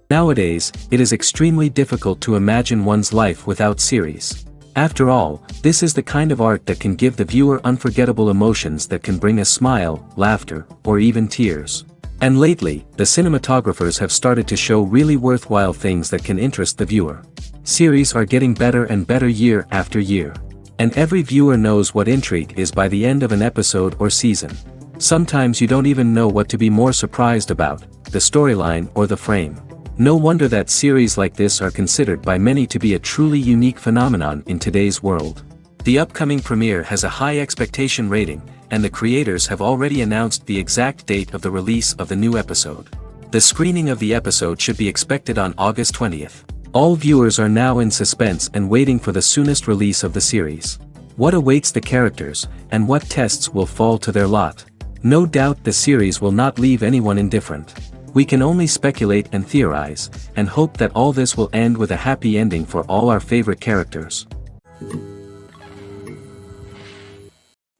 Nowadays, it is extremely difficult to imagine one's life without series. After all, this is the kind of art that can give the viewer unforgettable emotions that can bring a smile, laughter, or even tears. And lately, the cinematographers have started to show really worthwhile things that can interest the viewer. Series are getting better and better year after year. And every viewer knows what intrigue is by the end of an episode or season. Sometimes you don't even know what to be more surprised about, the storyline or the frame. No wonder that series like this are considered by many to be a truly unique phenomenon in today's world. The upcoming premiere has a high expectation rating, and the creators have already announced the exact date of the release of the new episode. The screening of the episode should be expected on August 20th. All viewers are now in suspense and waiting for the soonest release of the series. What awaits the characters, and what tests will fall to their lot? No doubt the series will not leave anyone indifferent. We can only speculate and theorize, and hope that all this will end with a happy ending for all our favorite characters.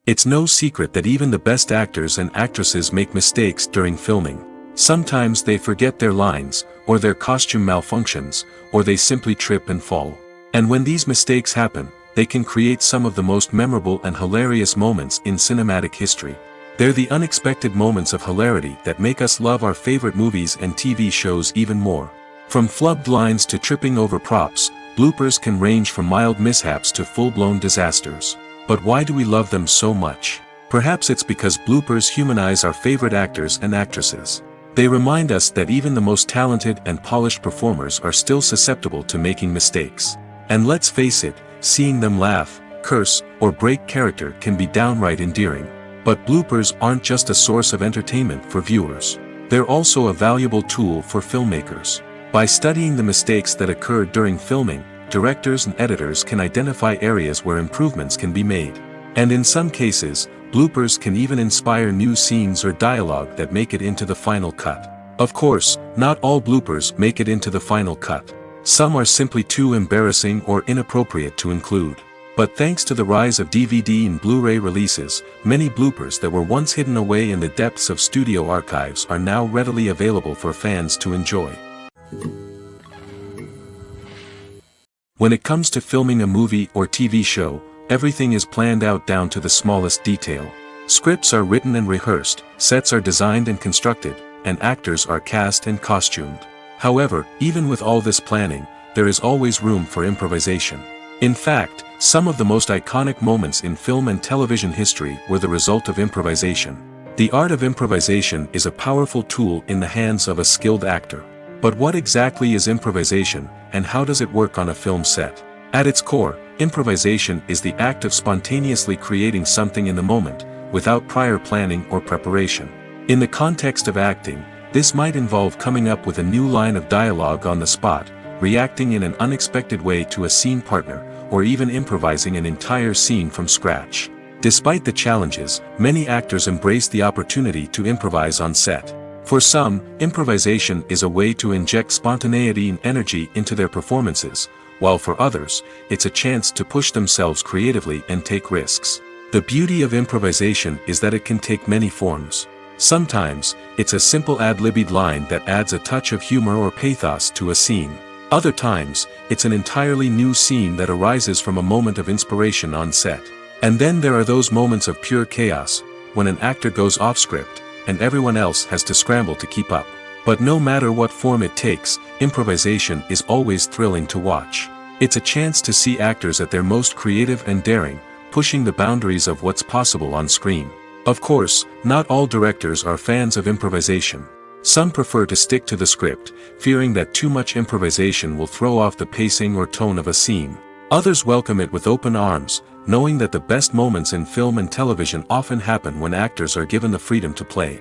It's no secret that even the best actors and actresses make mistakes during filming. Sometimes they forget their lines, or their costume malfunctions, or they simply trip and fall. And when these mistakes happen, they can create some of the most memorable and hilarious moments in cinematic history. They're the unexpected moments of hilarity that make us love our favorite movies and TV shows even more. From flubbed lines to tripping over props, bloopers can range from mild mishaps to full-blown disasters. But why do we love them so much? Perhaps it's because bloopers humanize our favorite actors and actresses. They remind us that even the most talented and polished performers are still susceptible to making mistakes. And let's face it, seeing them laugh, curse, or break character can be downright endearing. But bloopers aren't just a source of entertainment for viewers. They're also a valuable tool for filmmakers. By studying the mistakes that occurred during filming, directors and editors can identify areas where improvements can be made. And in some cases, bloopers can even inspire new scenes or dialogue that make it into the final cut. Of course, not all bloopers make it into the final cut. Some are simply too embarrassing or inappropriate to include. But thanks to the rise of DVD and Blu-ray releases, many bloopers that were once hidden away in the depths of studio archives are now readily available for fans to enjoy. When it comes to filming a movie or TV show, everything is planned out down to the smallest detail. Scripts are written and rehearsed, sets are designed and constructed, and actors are cast and costumed. However, even with all this planning, there is always room for improvisation. In fact, some of the most iconic moments in film and television history were the result of improvisation. The art of improvisation is a powerful tool in the hands of a skilled actor. But what exactly is improvisation, and how does it work on a film set? At its core, improvisation is the act of spontaneously creating something in the moment, without prior planning or preparation. In the context of acting, this might involve coming up with a new line of dialogue on the spot, reacting in an unexpected way to a scene partner, or even improvising an entire scene from scratch. Despite the challenges, many actors embrace the opportunity to improvise on set. For some, improvisation is a way to inject spontaneity and energy into their performances, while for others, it's a chance to push themselves creatively and take risks. The beauty of improvisation is that it can take many forms. Sometimes, it's a simple ad-libbed line that adds a touch of humor or pathos to a scene. Other times, it's an entirely new scene that arises from a moment of inspiration on set. And then there are those moments of pure chaos, when an actor goes off script, and everyone else has to scramble to keep up. But no matter what form it takes, improvisation is always thrilling to watch. It's a chance to see actors at their most creative and daring, pushing the boundaries of what's possible on screen. Of course, not all directors are fans of improvisation. Some prefer to stick to the script, fearing that too much improvisation will throw off the pacing or tone of a scene. Others welcome it with open arms, knowing that the best moments in film and television often happen when actors are given the freedom to play.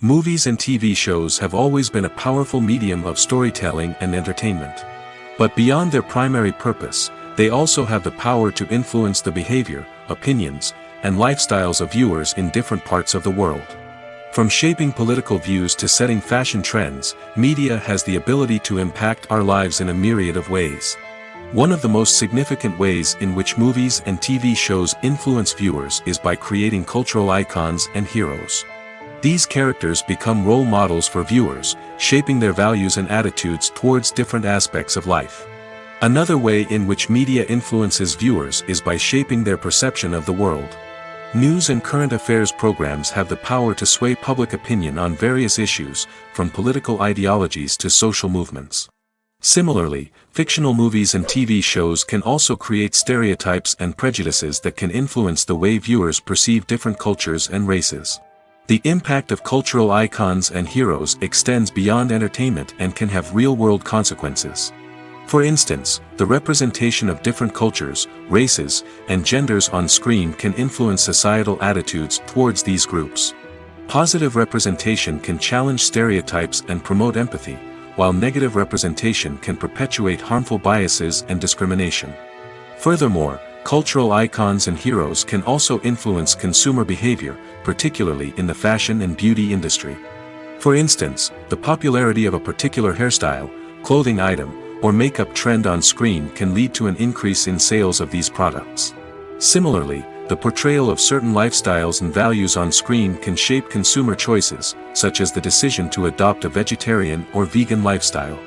Movies and TV shows have always been a powerful medium of storytelling and entertainment. But beyond their primary purpose, they also have the power to influence the behavior, opinions, and lifestyles of viewers in different parts of the world. From shaping political views to setting fashion trends, media has the ability to impact our lives in a myriad of ways. One of the most significant ways in which movies and TV shows influence viewers is by creating cultural icons and heroes. These characters become role models for viewers, shaping their values and attitudes towards different aspects of life. Another way in which media influences viewers is by shaping their perception of the world. News and current affairs programs have the power to sway public opinion on various issues, from political ideologies to social movements. Similarly, fictional movies and TV shows can also create stereotypes and prejudices that can influence the way viewers perceive different cultures and races. The impact of cultural icons and heroes extends beyond entertainment and can have real-world consequences. For instance, the representation of different cultures, races, and genders on screen can influence societal attitudes towards these groups. Positive representation can challenge stereotypes and promote empathy, while negative representation can perpetuate harmful biases and discrimination. Furthermore, cultural icons and heroes can also influence consumer behavior, particularly in the fashion and beauty industry. For instance, the popularity of a particular hairstyle, clothing item, or makeup trend on screen can lead to an increase in sales of these products. Similarly, the portrayal of certain lifestyles and values on screen can shape consumer choices, such as the decision to adopt a vegetarian or vegan lifestyle.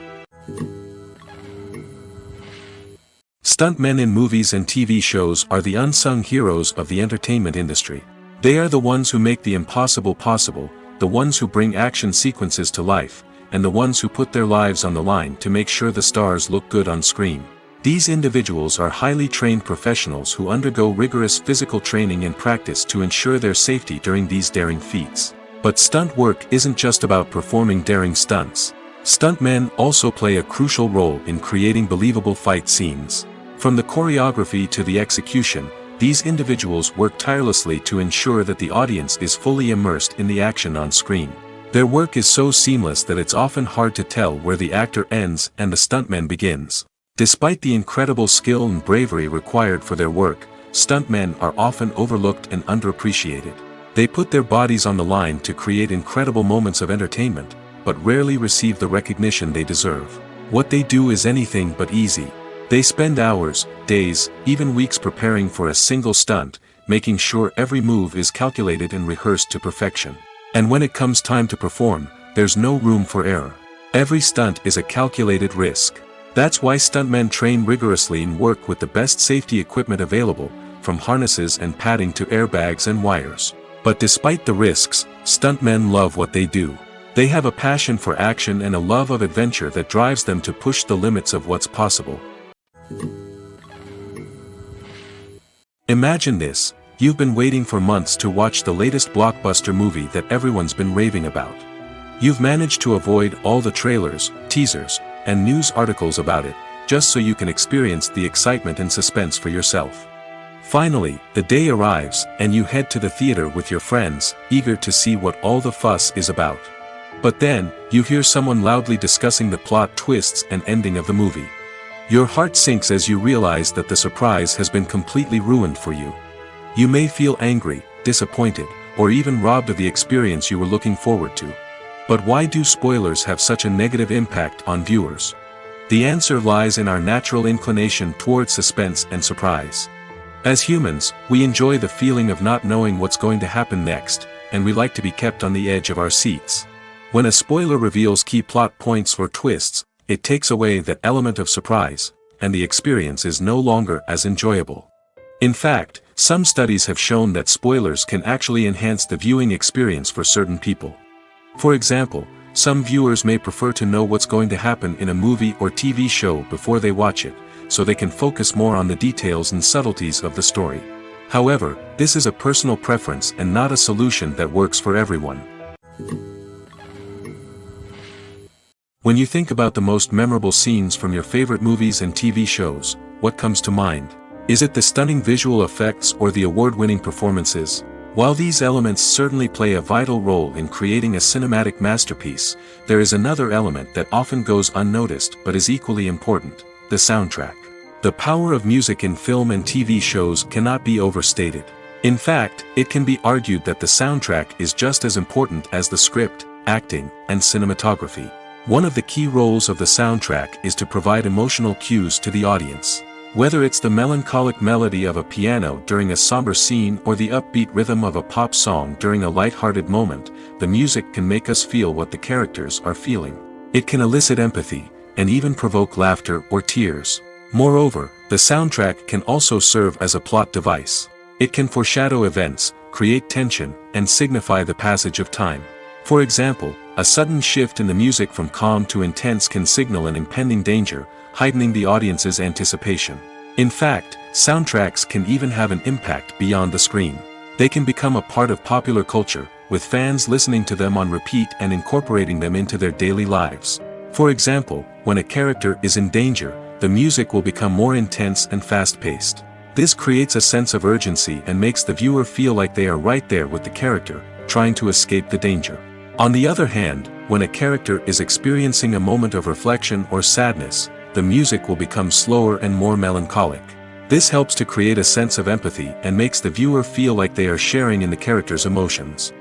Stuntmen in movies and TV shows are the unsung heroes of the entertainment industry. They are the ones who make the impossible possible, the ones who bring action sequences to life, and the ones who put their lives on the line to make sure the stars look good on screen. These individuals are highly trained professionals who undergo rigorous physical training and practice to ensure their safety during these daring feats. But stunt work isn't just about performing daring stunts. Stuntmen also play a crucial role in creating believable fight scenes. From the choreography to the execution, these individuals work tirelessly to ensure that the audience is fully immersed in the action on screen. Their work is so seamless that it's often hard to tell where the actor ends and the stuntman begins. Despite the incredible skill and bravery required for their work, stuntmen are often overlooked and underappreciated. They put their bodies on the line to create incredible moments of entertainment, but rarely receive the recognition they deserve. What they do is anything but easy. They spend hours, days, even weeks preparing for a single stunt, making sure every move is calculated and rehearsed to perfection. And when it comes time to perform, there's no room for error. Every stunt is a calculated risk. That's why stuntmen train rigorously and work with the best safety equipment available, from harnesses and padding to airbags and wires. But despite the risks, stuntmen love what they do. They have a passion for action and a love of adventure that drives them to push the limits of what's possible. Imagine this. You've been waiting for months to watch the latest blockbuster movie that everyone's been raving about. You've managed to avoid all the trailers, teasers, and news articles about it, just so you can experience the excitement and suspense for yourself. Finally, the day arrives, and you head to the theater with your friends, eager to see what all the fuss is about. But then, you hear someone loudly discussing the plot twists and ending of the movie. Your heart sinks as you realize that the surprise has been completely ruined for you. You may feel angry, disappointed, or even robbed of the experience you were looking forward to. But why do spoilers have such a negative impact on viewers? The answer lies in our natural inclination toward suspense and surprise. As humans, we enjoy the feeling of not knowing what's going to happen next, and we like to be kept on the edge of our seats. When a spoiler reveals key plot points or twists, it takes away that element of surprise, and the experience is no longer as enjoyable. In fact, some studies have shown that spoilers can actually enhance the viewing experience for certain people. For example, some viewers may prefer to know what's going to happen in a movie or TV show before they watch it, so they can focus more on the details and subtleties of the story. However, this is a personal preference and not a solution that works for everyone. When you think about the most memorable scenes from your favorite movies and TV shows, what comes to mind? Is it the stunning visual effects or the award-winning performances? While these elements certainly play a vital role in creating a cinematic masterpiece, there is another element that often goes unnoticed but is equally important: the soundtrack. The power of music in film and TV shows cannot be overstated. In fact, it can be argued that the soundtrack is just as important as the script, acting, and cinematography. One of the key roles of the soundtrack is to provide emotional cues to the audience. Whether it's the melancholic melody of a piano during a somber scene or the upbeat rhythm of a pop song during a light-hearted moment, the music can make us feel what the characters are feeling. It can elicit empathy, and even provoke laughter or tears. Moreover, the soundtrack can also serve as a plot device. It can foreshadow events, create tension, and signify the passage of time. For example, a sudden shift in the music from calm to intense can signal an impending danger, heightening the audience's anticipation. In fact, soundtracks can even have an impact beyond the screen. They can become a part of popular culture, with fans listening to them on repeat and incorporating them into their daily lives. For example, when a character is in danger, the music will become more intense and fast-paced. This creates a sense of urgency and makes the viewer feel like they are right there with the character, trying to escape the danger. On the other hand, when a character is experiencing a moment of reflection or sadness, the music will become slower and more melancholic. This helps to create a sense of empathy and makes the viewer feel like they are sharing in the character's emotions.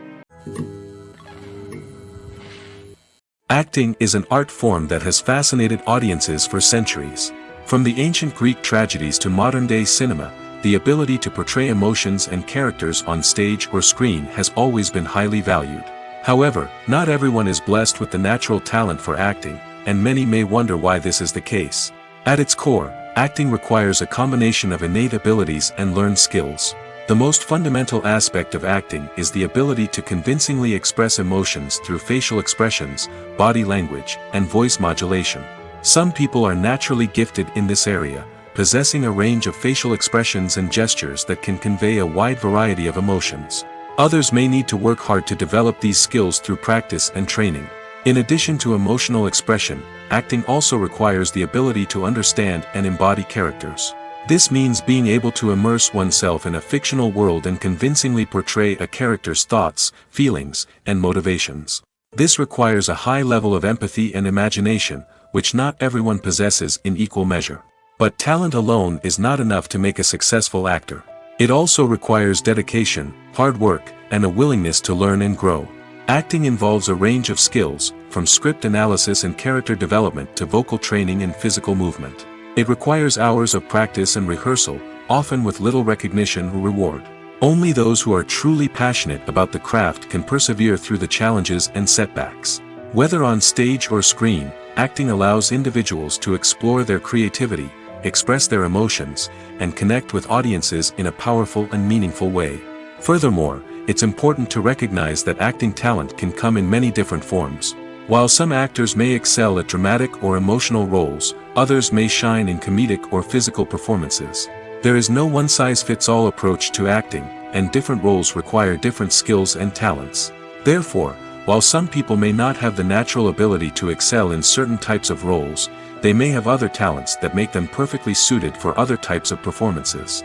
Acting is an art form that has fascinated audiences for centuries. From the ancient Greek tragedies to modern-day cinema, the ability to portray emotions and characters on stage or screen has always been highly valued. However, not everyone is blessed with the natural talent for acting, and many may wonder why this is the case. At its core, acting requires a combination of innate abilities and learned skills. The most fundamental aspect of acting is the ability to convincingly express emotions through facial expressions, body language, and voice modulation. Some people are naturally gifted in this area, possessing a range of facial expressions and gestures that can convey a wide variety of emotions. Others may need to work hard to develop these skills through practice and training. In addition to emotional expression, acting also requires the ability to understand and embody characters. This means being able to immerse oneself in a fictional world and convincingly portray a character's thoughts, feelings, and motivations. This requires a high level of empathy and imagination, which not everyone possesses in equal measure. But talent alone is not enough to make a successful actor. It also requires dedication, hard work, and a willingness to learn and grow. Acting involves a range of skills, from script analysis and character development to vocal training and physical movement. It requires hours of practice and rehearsal, often with little recognition or reward. Only those who are truly passionate about the craft can persevere through the challenges and setbacks. Whether on stage or screen, acting allows individuals to explore their creativity, express their emotions, and connect with audiences in a powerful and meaningful way. Furthermore, it's important to recognize that acting talent can come in many different forms. While some actors may excel at dramatic or emotional roles, others may shine in comedic or physical performances. There is no one-size-fits-all approach to acting, and different roles require different skills and talents. Therefore, while some people may not have the natural ability to excel in certain types of roles, they may have other talents that make them perfectly suited for other types of performances.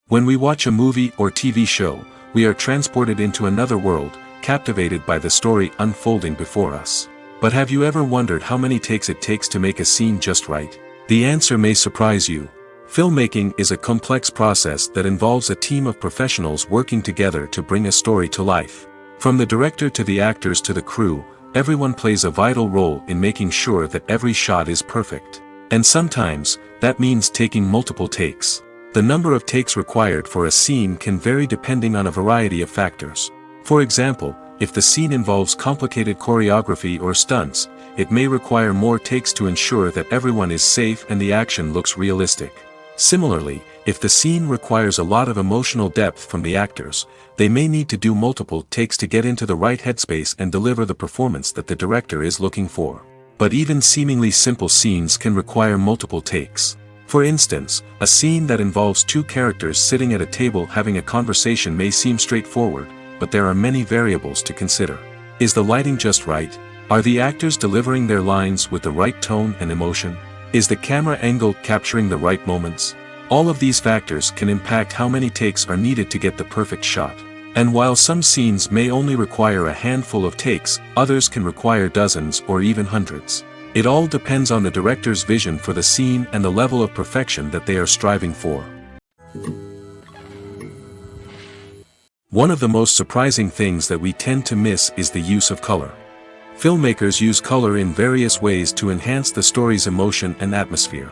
When we watch a movie or TV show, we are transported into another world, captivated by the story unfolding before us. But have you ever wondered how many takes it takes to make a scene just right? The answer may surprise you. Filmmaking is a complex process that involves a team of professionals working together to bring a story to life. From the director to the actors to the crew, everyone plays a vital role in making sure that every shot is perfect. And sometimes, that means taking multiple takes. The number of takes required for a scene can vary depending on a variety of factors. For example, if the scene involves complicated choreography or stunts, it may require more takes to ensure that everyone is safe and the action looks realistic. Similarly, if the scene requires a lot of emotional depth from the actors, they may need to do multiple takes to get into the right headspace and deliver the performance that the director is looking for. But even seemingly simple scenes can require multiple takes. For instance, a scene that involves two characters sitting at a table having a conversation may seem straightforward, but there are many variables to consider. Is the lighting just right? Are the actors delivering their lines with the right tone and emotion? Is the camera angle capturing the right moments? All of these factors can impact how many takes are needed to get the perfect shot. And while some scenes may only require a handful of takes, others can require dozens or even hundreds. It all depends on the director's vision for the scene and the level of perfection that they are striving for. One of the most surprising things that we tend to miss is the use of color. Filmmakers use color in various ways to enhance the story's emotion and atmosphere.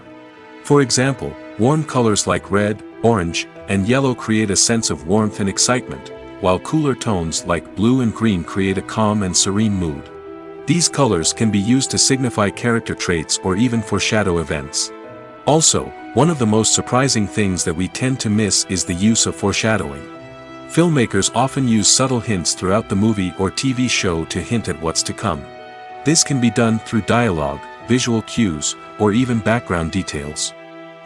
For example, warm colors like red, orange, and yellow create a sense of warmth and excitement, while cooler tones like blue and green create a calm and serene mood. These colors can be used to signify character traits or even foreshadow events. Also, one of the most surprising things that we tend to miss is the use of foreshadowing. Filmmakers often use subtle hints throughout the movie or TV show to hint at what's to come. This can be done through dialogue, visual cues, or even background details.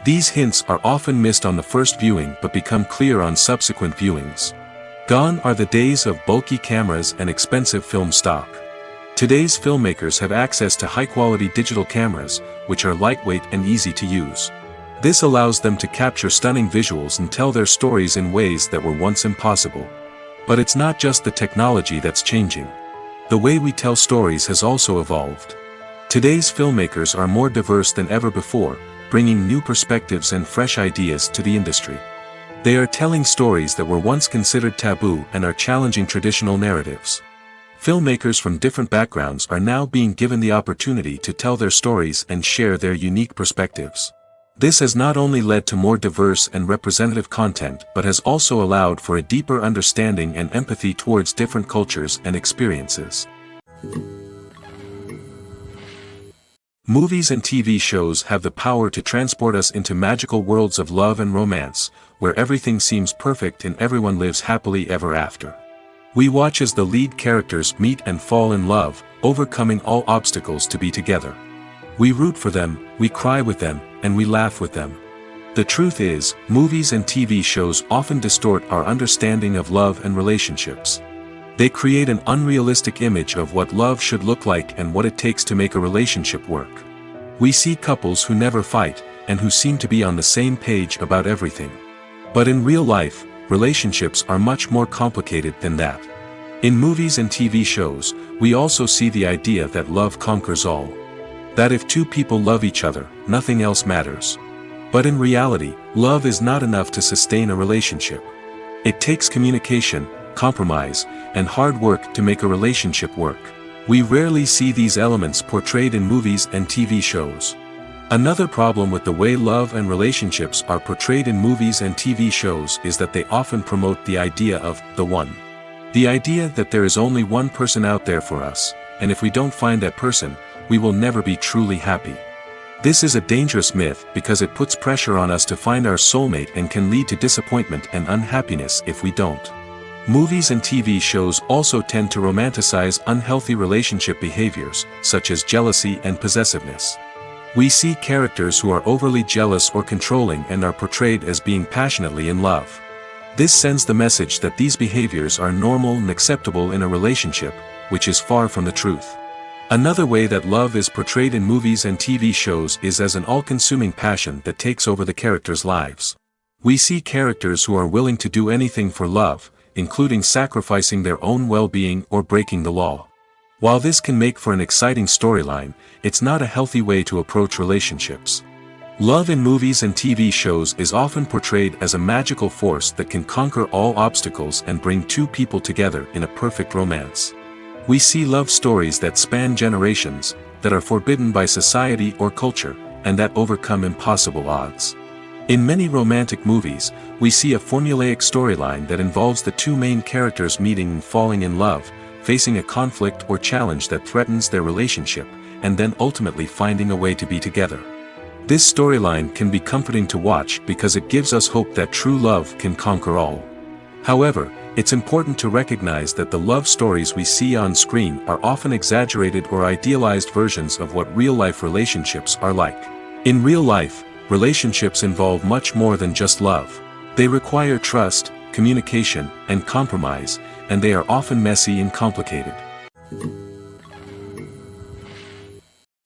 These hints are often missed on the first viewing but become clear on subsequent viewings. Gone are the days of bulky cameras and expensive film stock. Today's filmmakers have access to high-quality digital cameras, which are lightweight and easy to use. This allows them to capture stunning visuals and tell their stories in ways that were once impossible. But it's not just the technology that's changing. The way we tell stories has also evolved. Today's filmmakers are more diverse than ever before, bringing new perspectives and fresh ideas to the industry. They are telling stories that were once considered taboo and are challenging traditional narratives. Filmmakers from different backgrounds are now being given the opportunity to tell their stories and share their unique perspectives. This has not only led to more diverse and representative content but has also allowed for a deeper understanding and empathy towards different cultures and experiences. Movies and TV shows have the power to transport us into magical worlds of love and romance, where everything seems perfect and everyone lives happily ever after. We watch as the lead characters meet and fall in love, overcoming all obstacles to be together. We root for them, we cry with them, and we laugh with them. The truth is, movies and TV shows often distort our understanding of love and relationships. They create an unrealistic image of what love should look like and what it takes to make a relationship work. We see couples who never fight, and who seem to be on the same page about everything. But in real life, relationships are much more complicated than that. In movies and TV shows, we also see the idea that love conquers all. That if two people love each other, nothing else matters. But in reality, love is not enough to sustain a relationship. It takes communication, compromise, and hard work to make a relationship work. We rarely see these elements portrayed in movies and TV shows. Another problem with the way love and relationships are portrayed in movies and TV shows is that they often promote the idea of the one. The idea that there is only one person out there for us, and if we don't find that person, we will never be truly happy. This is a dangerous myth because it puts pressure on us to find our soulmate and can lead to disappointment and unhappiness if we don't. Movies and TV shows also tend to romanticize unhealthy relationship behaviors, such as jealousy and possessiveness. We see characters who are overly jealous or controlling and are portrayed as being passionately in love. This sends the message that these behaviors are normal and acceptable in a relationship, which is far from the truth. Another way that love is portrayed in movies and TV shows is as an all-consuming passion that takes over the characters' lives. We see characters who are willing to do anything for love, including sacrificing their own well-being or breaking the law. While this can make for an exciting storyline, it's not a healthy way to approach relationships. Love in movies and TV shows is often portrayed as a magical force that can conquer all obstacles and bring two people together in a perfect romance. We see love stories that span generations, that are forbidden by society or culture, and that overcome impossible odds. In many romantic movies, we see a formulaic storyline that involves the two main characters meeting and falling in love, facing a conflict or challenge that threatens their relationship, and then ultimately finding a way to be together. This storyline can be comforting to watch because it gives us hope that true love can conquer all. However, it's important to recognize that the love stories we see on screen are often exaggerated or idealized versions of what real-life relationships are like. In real life, relationships involve much more than just love. They require trust, communication, and compromise, and they are often messy and complicated.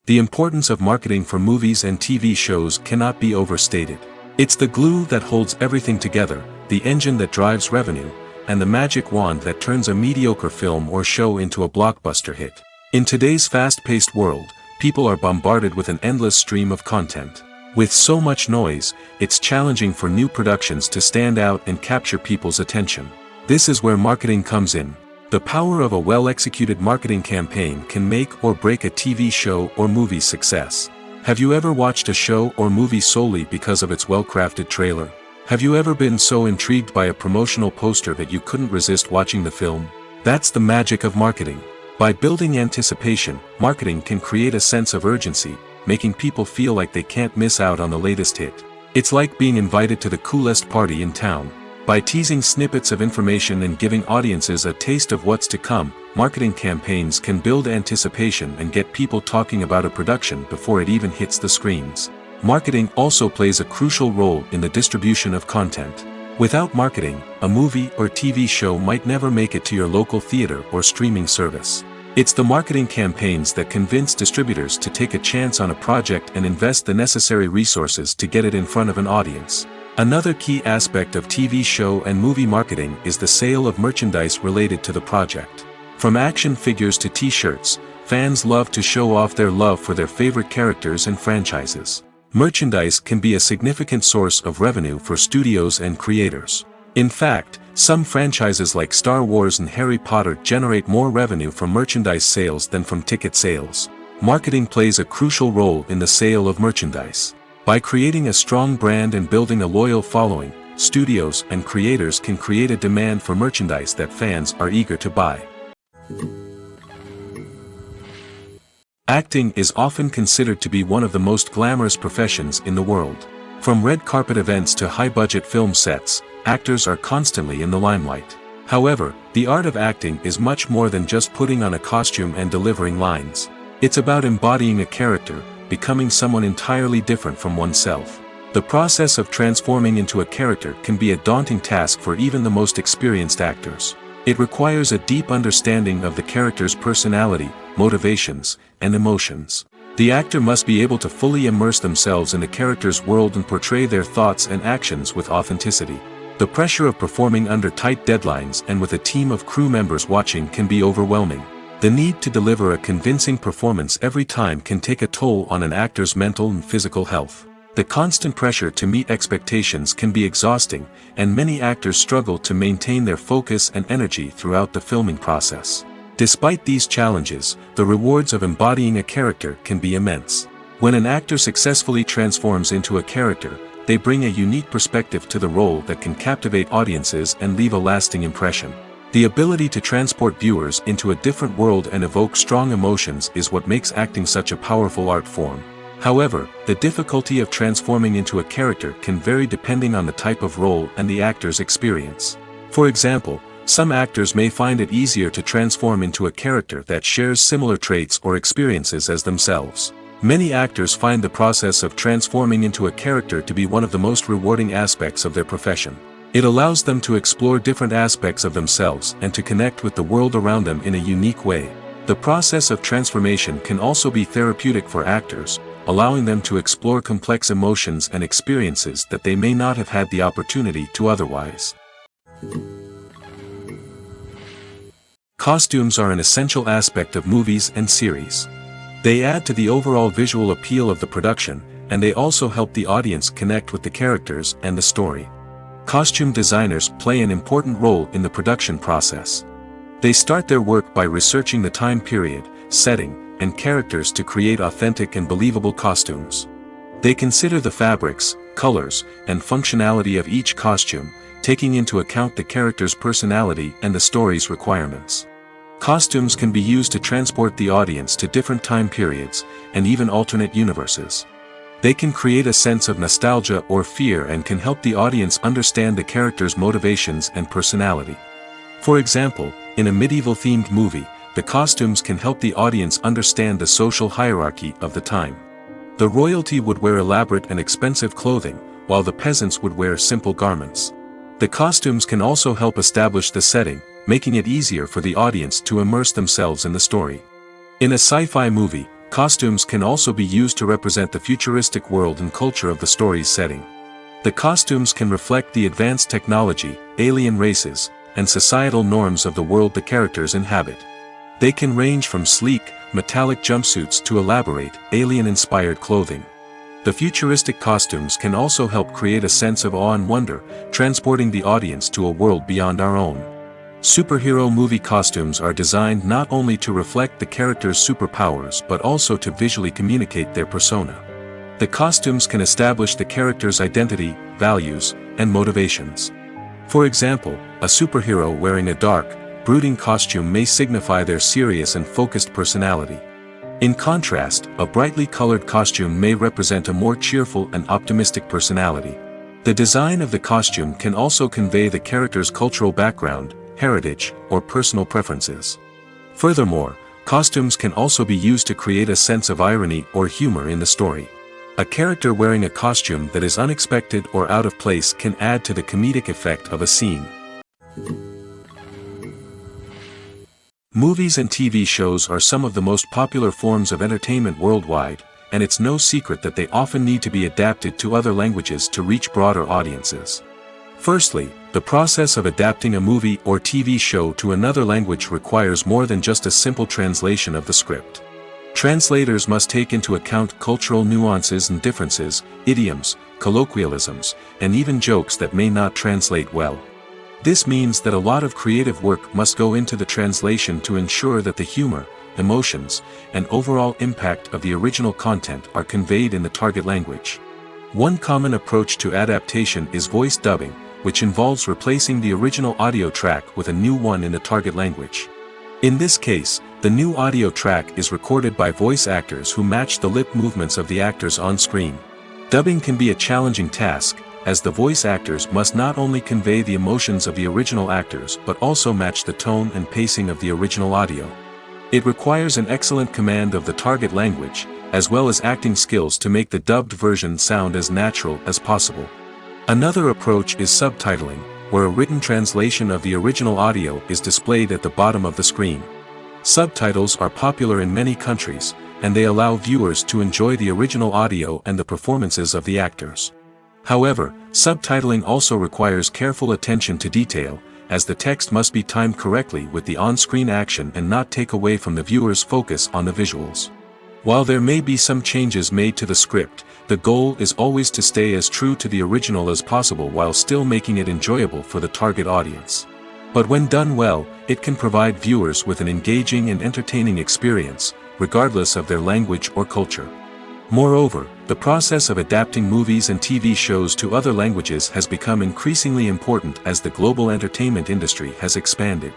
The importance of marketing for movies and TV shows cannot be overstated. It's the glue that holds everything together, the engine that drives revenue, and the magic wand that turns a mediocre film or show into a blockbuster hit. In today's fast-paced world, people are bombarded with an endless stream of content. With so much noise, it's challenging for new productions to stand out and capture people's attention. This is where marketing comes in. The power of a well-executed marketing campaign can make or break a TV show or movie's success. Have you ever watched a show or movie solely because of its well-crafted trailer? Have you ever been so intrigued by a promotional poster that you couldn't resist watching the film? That's the magic of marketing. By building anticipation, marketing can create a sense of urgency, making people feel like they can't miss out on the latest hit. It's like being invited to the coolest party in town. By teasing snippets of information and giving audiences a taste of what's to come, marketing campaigns can build anticipation and get people talking about a production before it even hits the screens. Marketing also plays a crucial role in the distribution of content. Without marketing, a movie or TV show might never make it to your local theater or streaming service. It's the marketing campaigns that convince distributors to take a chance on a project and invest the necessary resources to get it in front of an audience. Another key aspect of TV show and movie marketing is the sale of merchandise related to the project. From action figures to t-shirts, fans love to show off their love for their favorite characters and franchises. Merchandise can be a significant source of revenue for studios and creators. In fact, some franchises like Star Wars and Harry Potter generate more revenue from merchandise sales than from ticket sales. Marketing plays a crucial role in the sale of merchandise. By creating a strong brand and building a loyal following, studios and creators can create a demand for merchandise that fans are eager to buy. Acting is often considered to be one of the most glamorous professions in the world. From red carpet events to high-budget film sets, actors are constantly in the limelight. However, the art of acting is much more than just putting on a costume and delivering lines. It's about embodying a character, becoming someone entirely different from oneself. The process of transforming into a character can be a daunting task for even the most experienced actors. It requires a deep understanding of the character's personality, motivations, and emotions. The actor must be able to fully immerse themselves in the character's world and portray their thoughts and actions with authenticity. The pressure of performing under tight deadlines and with a team of crew members watching can be overwhelming. The need to deliver a convincing performance every time can take a toll on an actor's mental and physical health. The constant pressure to meet expectations can be exhausting, and many actors struggle to maintain their focus and energy throughout the filming process. Despite these challenges, the rewards of embodying a character can be immense. When an actor successfully transforms into a character, they bring a unique perspective to the role that can captivate audiences and leave a lasting impression. The ability to transport viewers into a different world and evoke strong emotions is what makes acting such a powerful art form. However, the difficulty of transforming into a character can vary depending on the type of role and the actor's experience. For example, some actors may find it easier to transform into a character that shares similar traits or experiences as themselves. Many actors find the process of transforming into a character to be one of the most rewarding aspects of their profession. It allows them to explore different aspects of themselves and to connect with the world around them in a unique way. The process of transformation can also be therapeutic for actors, allowing them to explore complex emotions and experiences that they may not have had the opportunity to otherwise. Costumes are an essential aspect of movies and series. They add to the overall visual appeal of the production, and they also help the audience connect with the characters and the story. Costume designers play an important role in the production process. They start their work by researching the time period, setting, and characters to create authentic and believable costumes. They consider the fabrics, colors, and functionality of each costume, taking into account the character's personality and the story's requirements. Costumes can be used to transport the audience to different time periods, and even alternate universes. They can create a sense of nostalgia or fear and can help the audience understand the character's motivations and personality. For example, in a medieval-themed movie, the costumes can help the audience understand the social hierarchy of the time. The royalty would wear elaborate and expensive clothing, while the peasants would wear simple garments. The costumes can also help establish the setting, making it easier for the audience to immerse themselves in the story. In a sci-fi movie, costumes can also be used to represent the futuristic world and culture of the story's setting. The costumes can reflect the advanced technology, alien races, and societal norms of the world the characters inhabit. They can range from sleek, metallic jumpsuits to elaborate, alien-inspired clothing. The futuristic costumes can also help create a sense of awe and wonder, transporting the audience to a world beyond our own. Superhero movie costumes are designed not only to reflect the character's superpowers but also to visually communicate their persona. The costumes can establish the character's identity, values, and motivations. For example, a superhero wearing a dark, brooding costume may signify their serious and focused personality. In contrast, a brightly colored costume may represent a more cheerful and optimistic personality. The design of the costume can also convey the character's cultural background, heritage, or personal preferences. Furthermore, costumes can also be used to create a sense of irony or humor in the story. A character wearing a costume that is unexpected or out of place can add to the comedic effect of a scene. Movies and TV shows are some of the most popular forms of entertainment worldwide, and it's no secret that they often need to be adapted to other languages to reach broader audiences. Firstly, the process of adapting a movie or TV show to another language requires more than just a simple translation of the script. Translators must take into account cultural nuances and differences, idioms, colloquialisms, and even jokes that may not translate well. This means that a lot of creative work must go into the translation to ensure that the humor, emotions, and overall impact of the original content are conveyed in the target language. One common approach to adaptation is voice dubbing, which involves replacing the original audio track with a new one in the target language. In this case, the new audio track is recorded by voice actors who match the lip movements of the actors on screen. Dubbing can be a challenging task, as the voice actors must not only convey the emotions of the original actors but also match the tone and pacing of the original audio. It requires an excellent command of the target language, as well as acting skills to make the dubbed version sound as natural as possible. Another approach is subtitling, where a written translation of the original audio is displayed at the bottom of the screen. Subtitles are popular in many countries, and they allow viewers to enjoy the original audio and the performances of the actors. However, subtitling also requires careful attention to detail, as the text must be timed correctly with the on-screen action and not take away from the viewer's focus on the visuals. While there may be some changes made to the script, the goal is always to stay as true to the original as possible while still making it enjoyable for the target audience. But when done well, it can provide viewers with an engaging and entertaining experience, regardless of their language or culture. Moreover, the process of adapting movies and TV shows to other languages has become increasingly important as the global entertainment industry has expanded.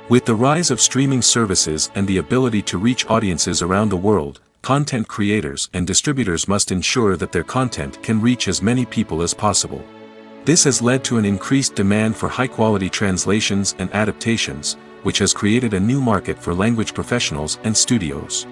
With the rise of streaming services and the ability to reach audiences around the world, content creators and distributors must ensure that their content can reach as many people as possible. This has led to an increased demand for high-quality translations and adaptations, which has created a new market for language professionals and studios.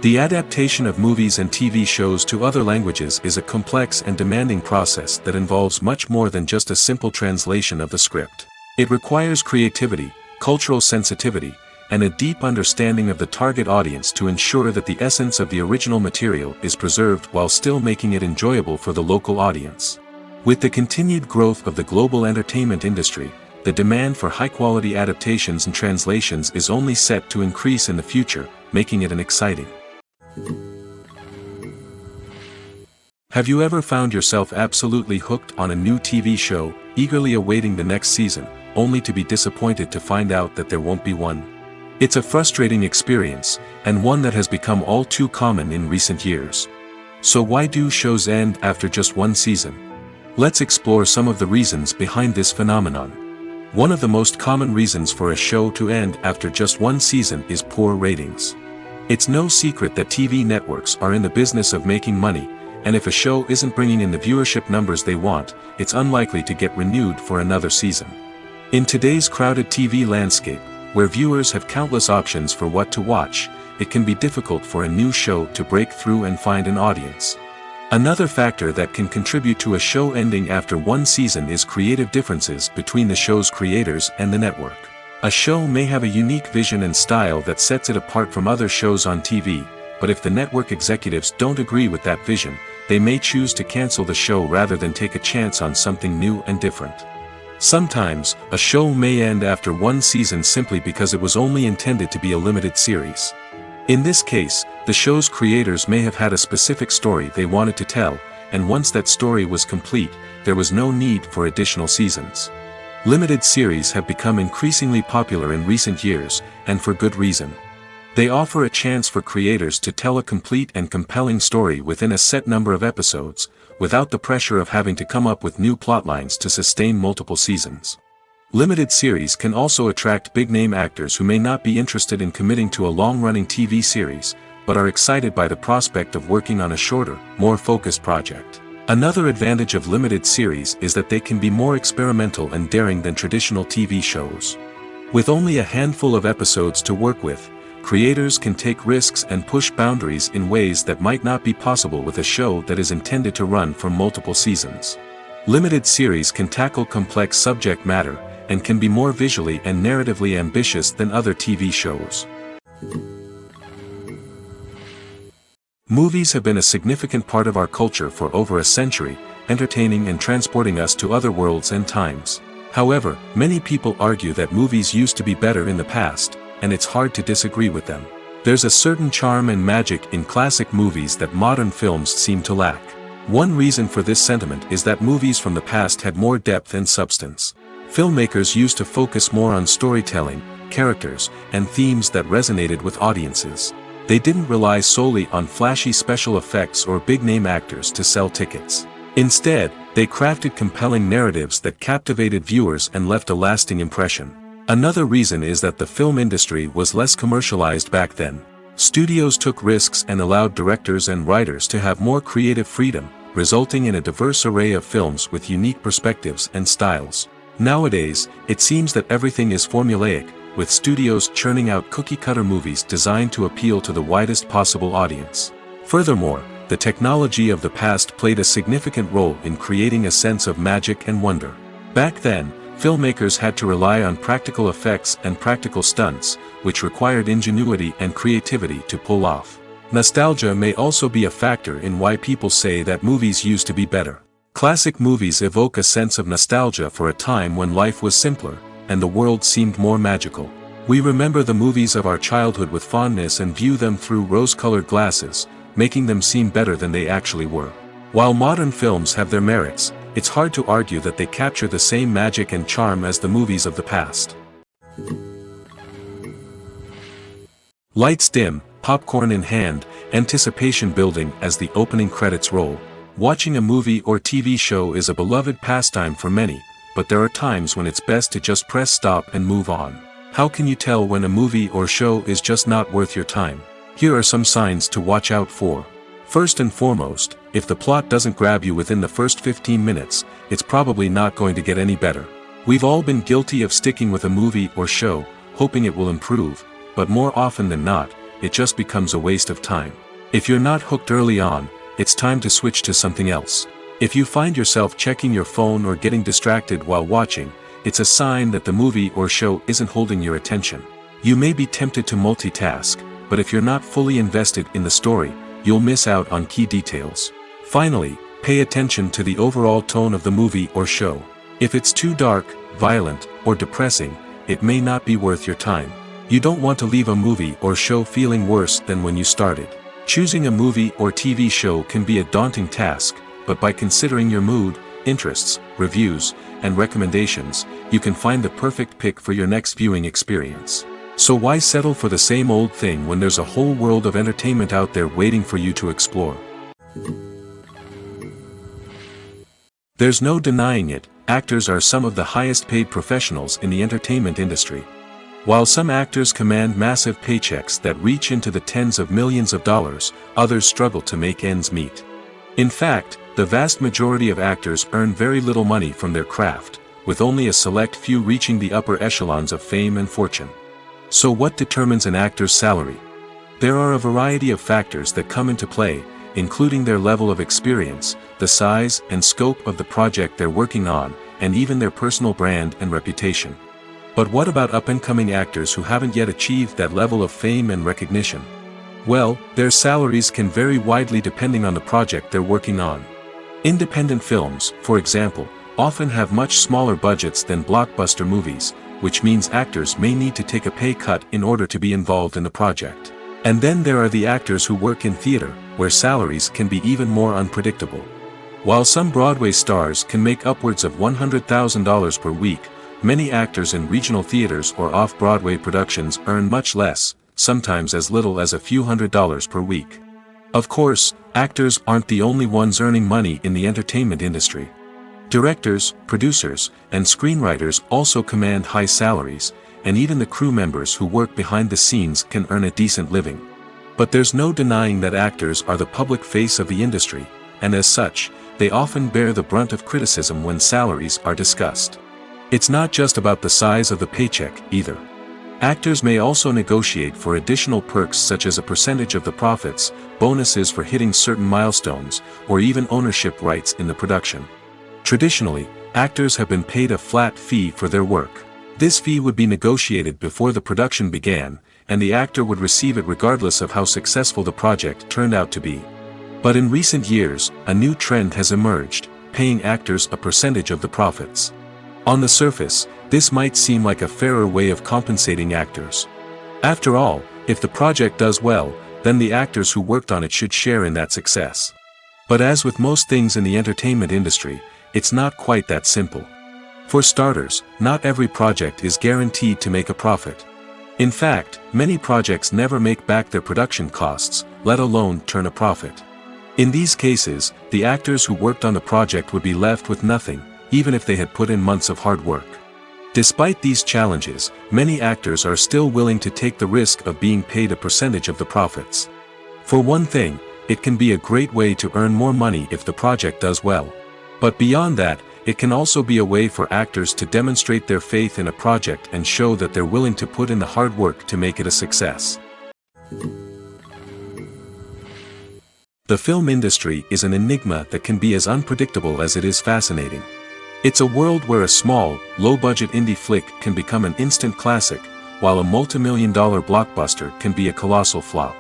The adaptation of movies and TV shows to other languages is a complex and demanding process that involves much more than just a simple translation of the script. It requires creativity, cultural sensitivity, and a deep understanding of the target audience to ensure that the essence of the original material is preserved while still making it enjoyable for the local audience. With the continued growth of the global entertainment industry, the demand for high-quality adaptations and translations is only set to increase in the future, making it an exciting. Have you ever found yourself absolutely hooked on a new TV show, eagerly awaiting the next season, only to be disappointed to find out that there won't be one? It's a frustrating experience, and one that has become all too common in recent years. So why do shows end after just one season? Let's explore some of the reasons behind this phenomenon. One of the most common reasons for a show to end after just one season is poor ratings. It's no secret that TV networks are in the business of making money, and if a show isn't bringing in the viewership numbers they want, it's unlikely to get renewed for another season. In today's crowded TV landscape, where viewers have countless options for what to watch, it can be difficult for a new show to break through and find an audience. Another factor that can contribute to a show ending after one season is creative differences between the show's creators and the network. A show may have a unique vision and style that sets it apart from other shows on TV, but if the network executives don't agree with that vision, they may choose to cancel the show rather than take a chance on something new and different. Sometimes, a show may end after one season simply because it was only intended to be a limited series. In this case, the show's creators may have had a specific story they wanted to tell, and once that story was complete, there was no need for additional seasons. Limited series have become increasingly popular in recent years, and for good reason. They offer a chance for creators to tell a complete and compelling story within a set number of episodes, without the pressure of having to come up with new plotlines to sustain multiple seasons. Limited series can also attract big-name actors who may not be interested in committing to a long-running TV series, but are excited by the prospect of working on a shorter, more focused project. Another advantage of limited series is that they can be more experimental and daring than traditional TV shows. With only a handful of episodes to work with, creators can take risks and push boundaries in ways that might not be possible with a show that is intended to run for multiple seasons. Limited series can tackle complex subject matter, and can be more visually and narratively ambitious than other TV shows. Movies have been a significant part of our culture for over a century, entertaining and transporting us to other worlds and times. However, many people argue that movies used to be better in the past, and it's hard to disagree with them. There's a certain charm and magic in classic movies that modern films seem to lack. One reason for this sentiment is that movies from the past had more depth and substance. Filmmakers used to focus more on storytelling, characters, and themes that resonated with audiences. They didn't rely solely on flashy special effects or big-name actors to sell tickets. Instead, they crafted compelling narratives that captivated viewers and left a lasting impression. Another reason is that the film industry was less commercialized back then. Studios took risks and allowed directors and writers to have more creative freedom, resulting in a diverse array of films with unique perspectives and styles. Nowadays, it seems that everything is formulaic, with studios churning out cookie-cutter movies designed to appeal to the widest possible audience. Furthermore, the technology of the past played a significant role in creating a sense of magic and wonder. Back then, filmmakers had to rely on practical effects and practical stunts, which required ingenuity and creativity to pull off. Nostalgia may also be a factor in why people say that movies used to be better. Classic movies evoke a sense of nostalgia for a time when life was simpler, and the world seemed more magical. We remember the movies of our childhood with fondness and view them through rose-colored glasses, making them seem better than they actually were. While modern films have their merits, it's hard to argue that they capture the same magic and charm as the movies of the past. Lights dim, popcorn in hand, anticipation building as the opening credits roll. Watching a movie or TV show is a beloved pastime for many, but there are times when it's best to just press stop and move on. How can you tell when a movie or show is just not worth your time? Here are some signs to watch out for. First and foremost, if the plot doesn't grab you within the first 15 minutes, it's probably not going to get any better. We've all been guilty of sticking with a movie or show, hoping it will improve, but more often than not, it just becomes a waste of time. If you're not hooked early on, it's time to switch to something else. If you find yourself checking your phone or getting distracted while watching, it's a sign that the movie or show isn't holding your attention. You may be tempted to multitask, but if you're not fully invested in the story, you'll miss out on key details. Finally, pay attention to the overall tone of the movie or show. If it's too dark, violent, or depressing, it may not be worth your time. You don't want to leave a movie or show feeling worse than when you started. Choosing a movie or TV show can be a daunting task, but by considering your mood, interests, reviews, and recommendations, you can find the perfect pick for your next viewing experience. So why settle for the same old thing when there's a whole world of entertainment out there waiting for you to explore? There's no denying it, actors are some of the highest paid professionals in the entertainment industry. While some actors command massive paychecks that reach into the tens of millions of dollars, others struggle to make ends meet. In fact, the vast majority of actors earn very little money from their craft, with only a select few reaching the upper echelons of fame and fortune. So what determines an actor's salary? There are a variety of factors that come into play, including their level of experience, the size and scope of the project they're working on, and even their personal brand and reputation. But what about up-and-coming actors who haven't yet achieved that level of fame and recognition? Well, their salaries can vary widely depending on the project they're working on. Independent films, for example, often have much smaller budgets than blockbuster movies, which means actors may need to take a pay cut in order to be involved in the project. And then there are the actors who work in theater, where salaries can be even more unpredictable. While some Broadway stars can make upwards of $100,000 per week, many actors in regional theaters or off-Broadway productions earn much less, sometimes as little as a few $100s per week. Of course, actors aren't the only ones earning money in the entertainment industry. Directors, producers, and screenwriters also command high salaries, and even the crew members who work behind the scenes can earn a decent living. But there's no denying that actors are the public face of the industry, and as such, they often bear the brunt of criticism when salaries are discussed. It's not just about the size of the paycheck, either. Actors may also negotiate for additional perks such as a percentage of the profits, bonuses for hitting certain milestones, or even ownership rights in the production. Traditionally, actors have been paid a flat fee for their work. This fee would be negotiated before the production began, and the actor would receive it regardless of how successful the project turned out to be. But in recent years, a new trend has emerged, paying actors a percentage of the profits. On the surface, this might seem like a fairer way of compensating actors. After all, if the project does well, then the actors who worked on it should share in that success. But as with most things in the entertainment industry, it's not quite that simple. For starters, not every project is guaranteed to make a profit. In fact, many projects never make back their production costs, let alone turn a profit. In these cases, the actors who worked on the project would be left with nothing, even if they had put in months of hard work. Despite these challenges, many actors are still willing to take the risk of being paid a percentage of the profits. For one thing, it can be a great way to earn more money if the project does well. But beyond that, it can also be a way for actors to demonstrate their faith in a project and show that they're willing to put in the hard work to make it a success. The film industry is an enigma that can be as unpredictable as it is fascinating. It's a world where a small, low-budget indie flick can become an instant classic, while a multi-million-dollar blockbuster can be a colossal flop.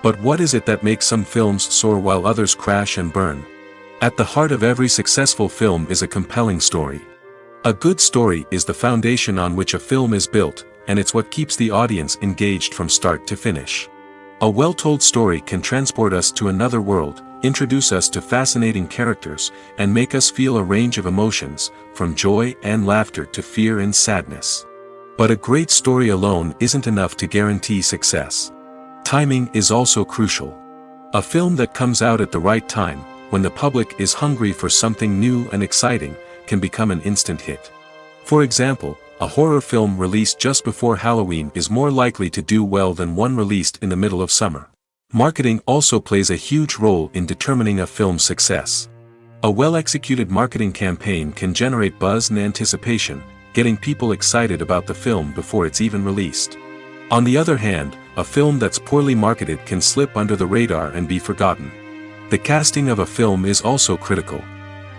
But what is it that makes some films soar while others crash and burn? At the heart of every successful film is a compelling story. A good story is the foundation on which a film is built, and it's what keeps the audience engaged from start to finish. A well-told story can transport us to another world, introduce us to fascinating characters, and make us feel a range of emotions, from joy and laughter to fear and sadness. But a great story alone isn't enough to guarantee success. Timing is also crucial. A film that comes out at the right time, when the public is hungry for something new and exciting, can become an instant hit. For example, a horror film released just before Halloween is more likely to do well than one released in the middle of summer. Marketing also plays a huge role in determining a film's success. A well-executed marketing campaign can generate buzz and anticipation, getting people excited about the film before it's even released. On the other hand, a film that's poorly marketed can slip under the radar and be forgotten. The casting of a film is also critical.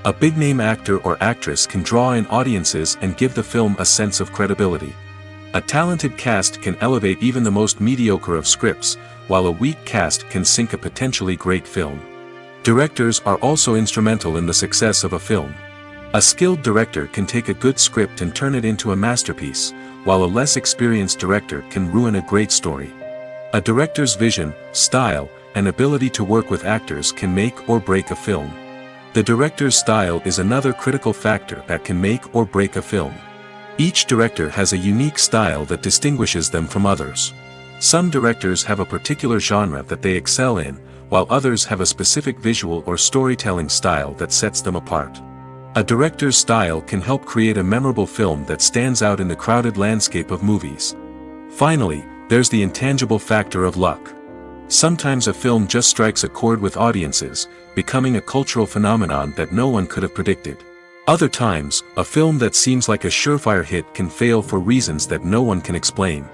A big-name actor or actress can draw in audiences and give the film a sense of credibility. A talented cast can elevate even the most mediocre of scripts, while a weak cast can sink a potentially great film. Directors are also instrumental in the success of a film. A skilled director can take a good script and turn it into a masterpiece, while a less experienced director can ruin a great story. A director's vision, style, and ability to work with actors can make or break a film. The director's style is another critical factor that can make or break a film. Each director has a unique style that distinguishes them from others. Some directors have a particular genre that they excel in, while others have a specific visual or storytelling style that sets them apart. A director's style can help create a memorable film that stands out in the crowded landscape of movies. Finally, there's the intangible factor of luck. Sometimes a film just strikes a chord with audiences, becoming a cultural phenomenon that no one could have predicted. Other times, a film that seems like a surefire hit can fail for reasons that no one can explain.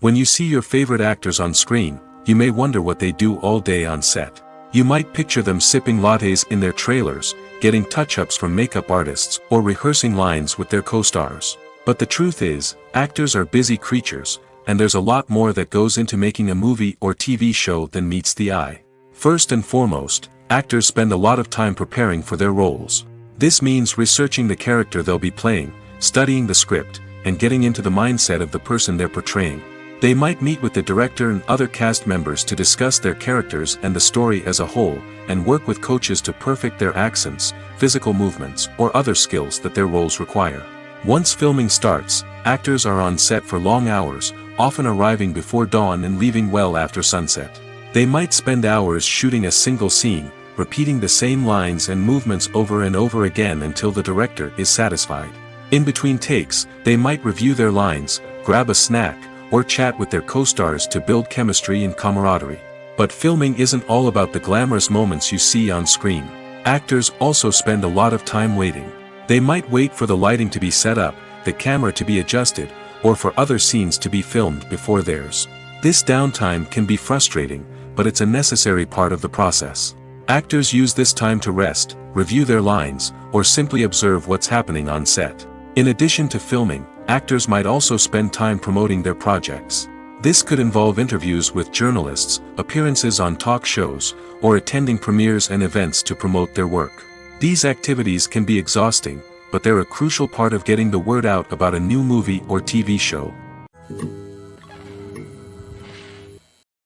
When you see your favorite actors on screen, you may wonder what they do all day on set. You might picture them sipping lattes in their trailers, getting touch-ups from makeup artists, or rehearsing lines with their co-stars. But the truth is, actors are busy creatures, and there's a lot more that goes into making a movie or TV show than meets the eye. First and foremost, actors spend a lot of time preparing for their roles. This means researching the character they'll be playing, studying the script, and getting into the mindset of the person they're portraying. They might meet with the director and other cast members to discuss their characters and the story as a whole, and work with coaches to perfect their accents, physical movements, or other skills that their roles require. Once filming starts, actors are on set for long hours, often arriving before dawn and leaving well after sunset. They might spend hours shooting a single scene, repeating the same lines and movements over and over again until the director is satisfied. In between takes, they might review their lines, grab a snack, or chat with their co-stars to build chemistry and camaraderie. But filming isn't all about the glamorous moments you see on screen. Actors also spend a lot of time waiting. They might wait for the lighting to be set up, the camera to be adjusted, or for other scenes to be filmed before theirs. This downtime can be frustrating, but it's a necessary part of the process. Actors use this time to rest, review their lines, or simply observe what's happening on set. In addition to filming, actors might also spend time promoting their projects. This could involve interviews with journalists, appearances on talk shows, or attending premieres and events to promote their work. These activities can be exhausting, but they're a crucial part of getting the word out about a new movie or TV show.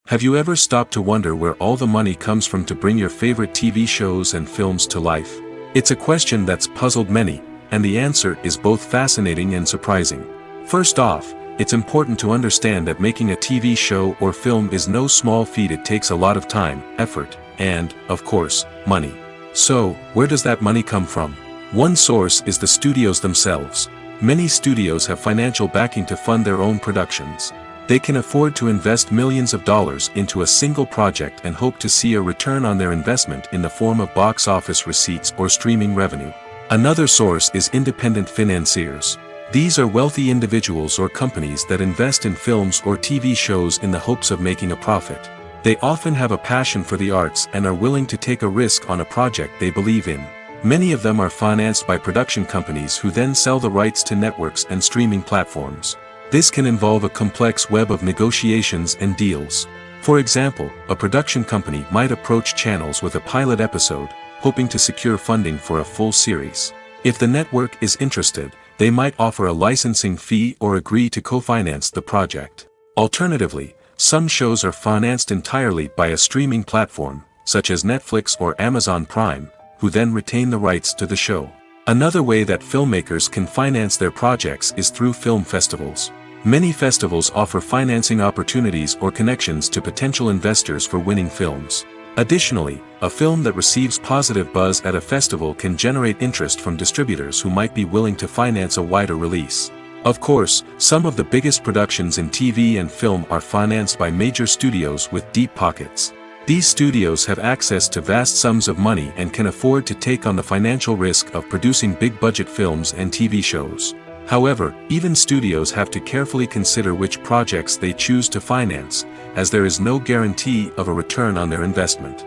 Have you ever stopped to wonder where all the money comes from to bring your favorite TV shows and films to life? It's a question that's puzzled many, and the answer is both fascinating and surprising. First off, it's important to understand that making a TV show or film is no small feat. It takes a lot of time, effort, and, of course, money. So, where does that money come from? One source is the studios themselves. Many studios have financial backing to fund their own productions. They can afford to invest millions of dollars into a single project and hope to see a return on their investment in the form of box office receipts or streaming revenue. Another source is independent financiers. These are wealthy individuals or companies that invest in films or TV shows in the hopes of making a profit. They often have a passion for the arts and are willing to take a risk on a project they believe in. Many of them are financed by production companies who then sell the rights to networks and streaming platforms. This can involve a complex web of negotiations and deals. For example, a production company might approach channels with a pilot episode, hoping to secure funding for a full series. If the network is interested, they might offer a licensing fee or agree to co-finance the project. Alternatively, some shows are financed entirely by a streaming platform, such as Netflix or Amazon Prime, who then retain the rights to the show. Another way that filmmakers can finance their projects is through film festivals. Many festivals offer financing opportunities or connections to potential investors for winning films. Additionally, a film that receives positive buzz at a festival can generate interest from distributors who might be willing to finance a wider release. Of course, some of the biggest productions in TV and film are financed by major studios with deep pockets. These studios have access to vast sums of money and can afford to take on the financial risk of producing big-budget films and TV shows. However, even studios have to carefully consider which projects they choose to finance, as there is no guarantee of a return on their investment.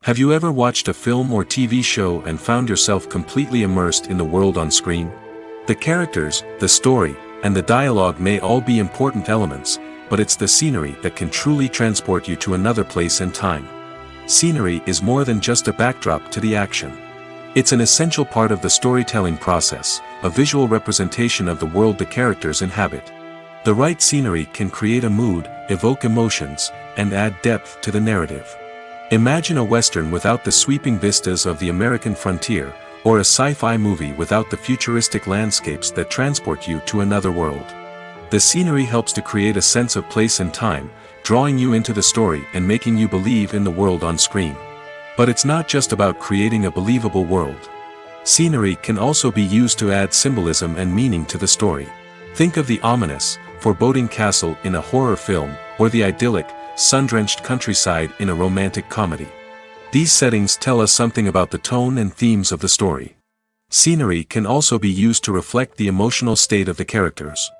Have you ever watched a film or TV show and found yourself completely immersed in the world on screen? The characters, the story, and the dialogue may all be important elements, but it's the scenery that can truly transport you to another place and time. Scenery is more than just a backdrop to the action. It's an essential part of the storytelling process, a visual representation of the world the characters inhabit. The right scenery can create a mood, evoke emotions, and add depth to the narrative. Imagine a Western without the sweeping vistas of the American frontier, or a sci-fi movie without the futuristic landscapes that transport you to another world. The scenery helps to create a sense of place and time, drawing you into the story and making you believe in the world on screen. But it's not just about creating a believable world. Scenery can also be used to add symbolism and meaning to the story. Think of the ominous, foreboding castle in a horror film, or the idyllic, sun-drenched countryside in a romantic comedy. These settings tell us something about the tone and themes of the story. Scenery can also be used to reflect the emotional state of the characters.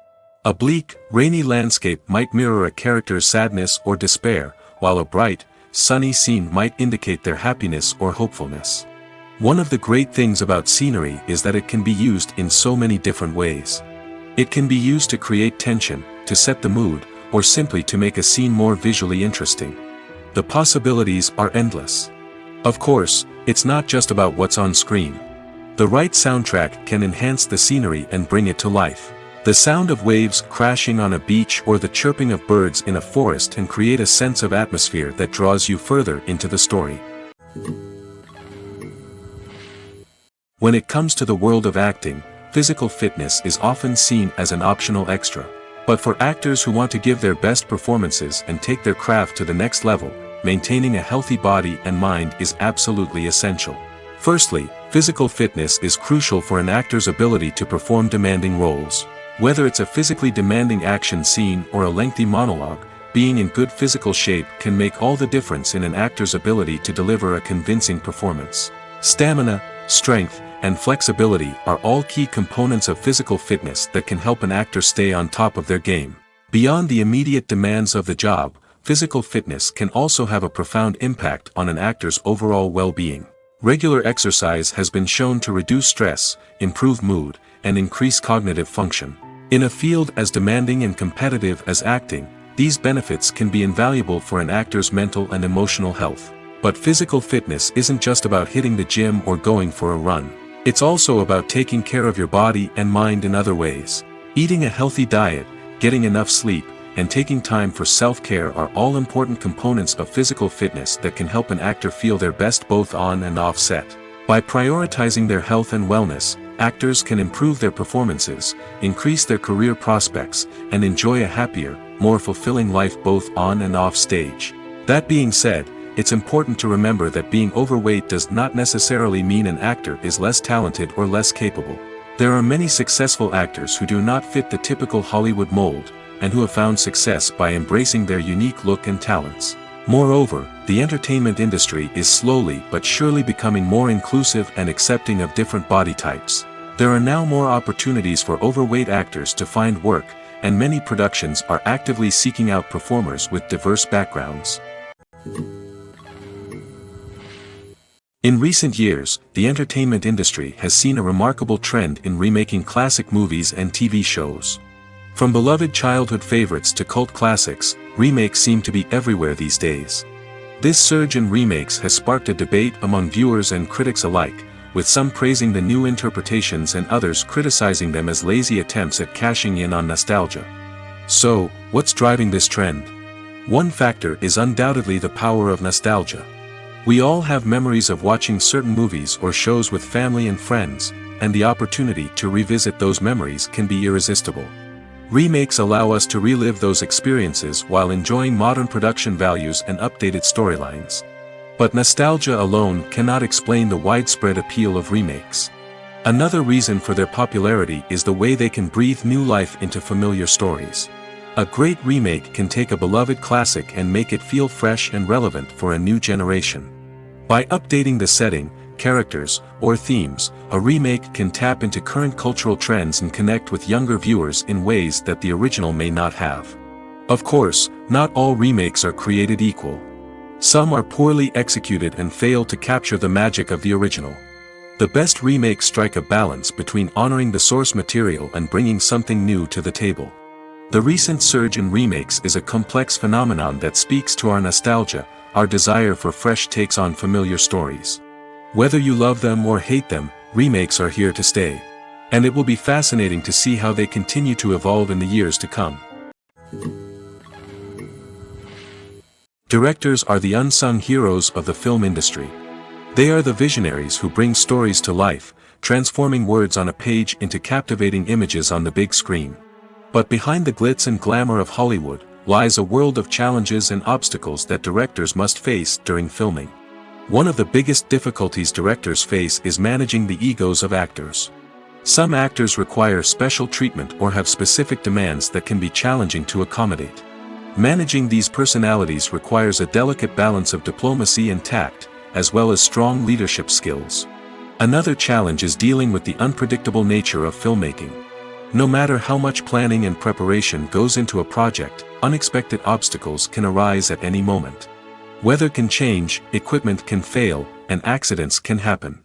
A bleak, rainy landscape might mirror a character's sadness or despair, while a bright, sunny scene might indicate their happiness or hopefulness. One of the great things about scenery is that it can be used in so many different ways. It can be used to create tension, to set the mood, or simply to make a scene more visually interesting. The possibilities are endless. Of course, it's not just about what's on screen. The right soundtrack can enhance the scenery and bring it to life. The sound of waves crashing on a beach or the chirping of birds in a forest can create a sense of atmosphere that draws you further into the story. When it comes to the world of acting, physical fitness is often seen as an optional extra. But for actors who want to give their best performances and take their craft to the next level, maintaining a healthy body and mind is absolutely essential. Firstly, physical fitness is crucial for an actor's ability to perform demanding roles. Whether it's a physically demanding action scene or a lengthy monologue, being in good physical shape can make all the difference in an actor's ability to deliver a convincing performance. Stamina, strength, and flexibility are all key components of physical fitness that can help an actor stay on top of their game. Beyond the immediate demands of the job, physical fitness can also have a profound impact on an actor's overall well-being. Regular exercise has been shown to reduce stress, improve mood, and increase cognitive function. In a field as demanding and competitive as acting, these benefits can be invaluable for an actor's mental and emotional health. But physical fitness isn't just about hitting the gym or going for a run. It's also about taking care of your body and mind in other ways. Eating a healthy diet, getting enough sleep, and taking time for self-care are all important components of physical fitness that can help an actor feel their best both on and off set. By prioritizing their health and wellness, actors can improve their performances, increase their career prospects, and enjoy a happier, more fulfilling life both on and off stage. That being said, it's important to remember that being overweight does not necessarily mean an actor is less talented or less capable. There are many successful actors who do not fit the typical Hollywood mold, and who have found success by embracing their unique look and talents. Moreover, the entertainment industry is slowly but surely becoming more inclusive and accepting of different body types. There are now more opportunities for overweight actors to find work, and many productions are actively seeking out performers with diverse backgrounds. In recent years, the entertainment industry has seen a remarkable trend in remaking classic movies and TV shows. From beloved childhood favorites to cult classics, remakes seem to be everywhere these days. This surge in remakes has sparked a debate among viewers and critics alike, with some praising the new interpretations and others criticizing them as lazy attempts at cashing in on nostalgia. So, what's driving this trend? One factor is undoubtedly the power of nostalgia. We all have memories of watching certain movies or shows with family and friends, and the opportunity to revisit those memories can be irresistible. Remakes allow us to relive those experiences while enjoying modern production values and updated storylines. But nostalgia alone cannot explain the widespread appeal of remakes. Another reason for their popularity is the way they can breathe new life into familiar stories. A great remake can take a beloved classic and make it feel fresh and relevant for a new generation. By updating the setting, characters, or themes, a remake can tap into current cultural trends and connect with younger viewers in ways that the original may not have. Of course, not all remakes are created equal. Some are poorly executed and fail to capture the magic of the original. The best remakes strike a balance between honoring the source material and bringing something new to the table. The recent surge in remakes is a complex phenomenon that speaks to our nostalgia, our desire for fresh takes on familiar stories. Whether you love them or hate them, remakes are here to stay. And it will be fascinating to see how they continue to evolve in the years to come. Directors are the unsung heroes of the film industry. They are the visionaries who bring stories to life, transforming words on a page into captivating images on the big screen. But behind the glitz and glamour of Hollywood, lies a world of challenges and obstacles that directors must face during filming. One of the biggest difficulties directors face is managing the egos of actors. Some actors require special treatment or have specific demands that can be challenging to accommodate. Managing these personalities requires a delicate balance of diplomacy and tact, as well as strong leadership skills. Another challenge is dealing with the unpredictable nature of filmmaking. No matter how much planning and preparation goes into a project, unexpected obstacles can arise at any moment. Weather can change, equipment can fail, and accidents can happen.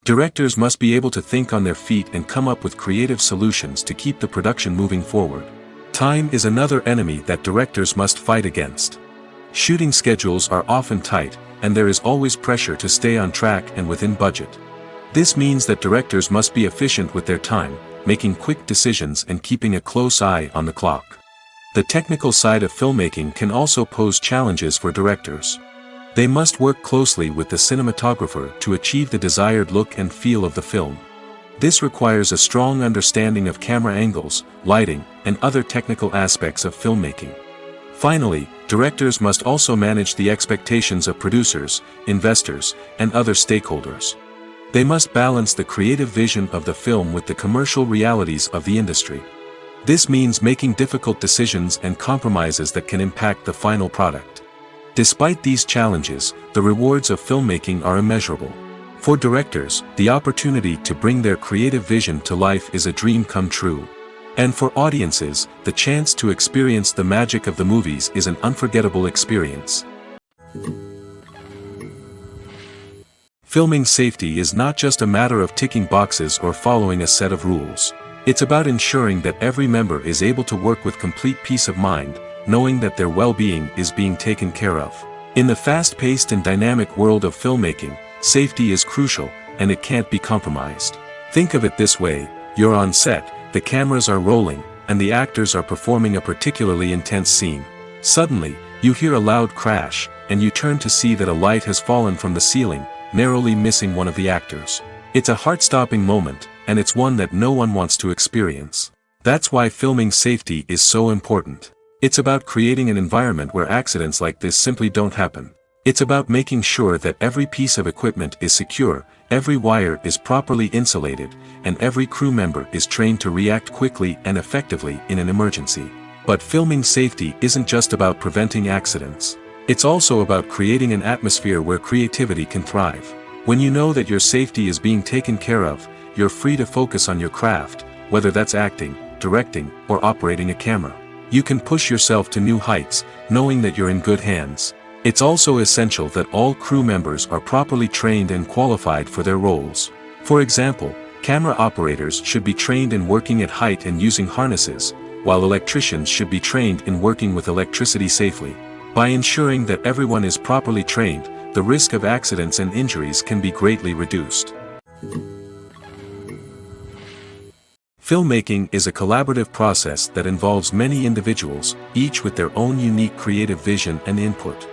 Directors must be able to think on their feet and come up with creative solutions to keep the production moving forward. Time is another enemy that directors must fight against. Shooting schedules are often tight, and there is always pressure to stay on track and within budget. This means that directors must be efficient with their time, making quick decisions and keeping a close eye on the clock. The technical side of filmmaking can also pose challenges for directors. They must work closely with the cinematographer to achieve the desired look and feel of the film. This requires a strong understanding of camera angles, lighting, and other technical aspects of filmmaking. Finally, directors must also manage the expectations of producers, investors, and other stakeholders. They must balance the creative vision of the film with the commercial realities of the industry. This means making difficult decisions and compromises that can impact the final product. Despite these challenges, the rewards of filmmaking are immeasurable. For directors, the opportunity to bring their creative vision to life is a dream come true. And for audiences, the chance to experience the magic of the movies is an unforgettable experience. Filming safety is not just a matter of ticking boxes or following a set of rules. It's about ensuring that every member is able to work with complete peace of mind, knowing that their well-being is being taken care of. In the fast-paced and dynamic world of filmmaking, safety is crucial, and it can't be compromised. Think of it this way: you're on set, the cameras are rolling, and the actors are performing a particularly intense scene. Suddenly, you hear a loud crash, and you turn to see that a light has fallen from the ceiling, narrowly missing one of the actors. It's a heart-stopping moment, and it's one that no one wants to experience. That's why filming safety is so important. It's about creating an environment where accidents like this simply don't happen. It's about making sure that every piece of equipment is secure, every wire is properly insulated, and every crew member is trained to react quickly and effectively in an emergency. But filming safety isn't just about preventing accidents. It's also about creating an atmosphere where creativity can thrive. When you know that your safety is being taken care of, you're free to focus on your craft, whether that's acting, directing, or operating a camera. You can push yourself to new heights, knowing that you're in good hands. It's also essential that all crew members are properly trained and qualified for their roles. For example, camera operators should be trained in working at height and using harnesses, while electricians should be trained in working with electricity safely. By ensuring that everyone is properly trained, the risk of accidents and injuries can be greatly reduced. Filmmaking is a collaborative process that involves many individuals, each with their own unique creative vision and input.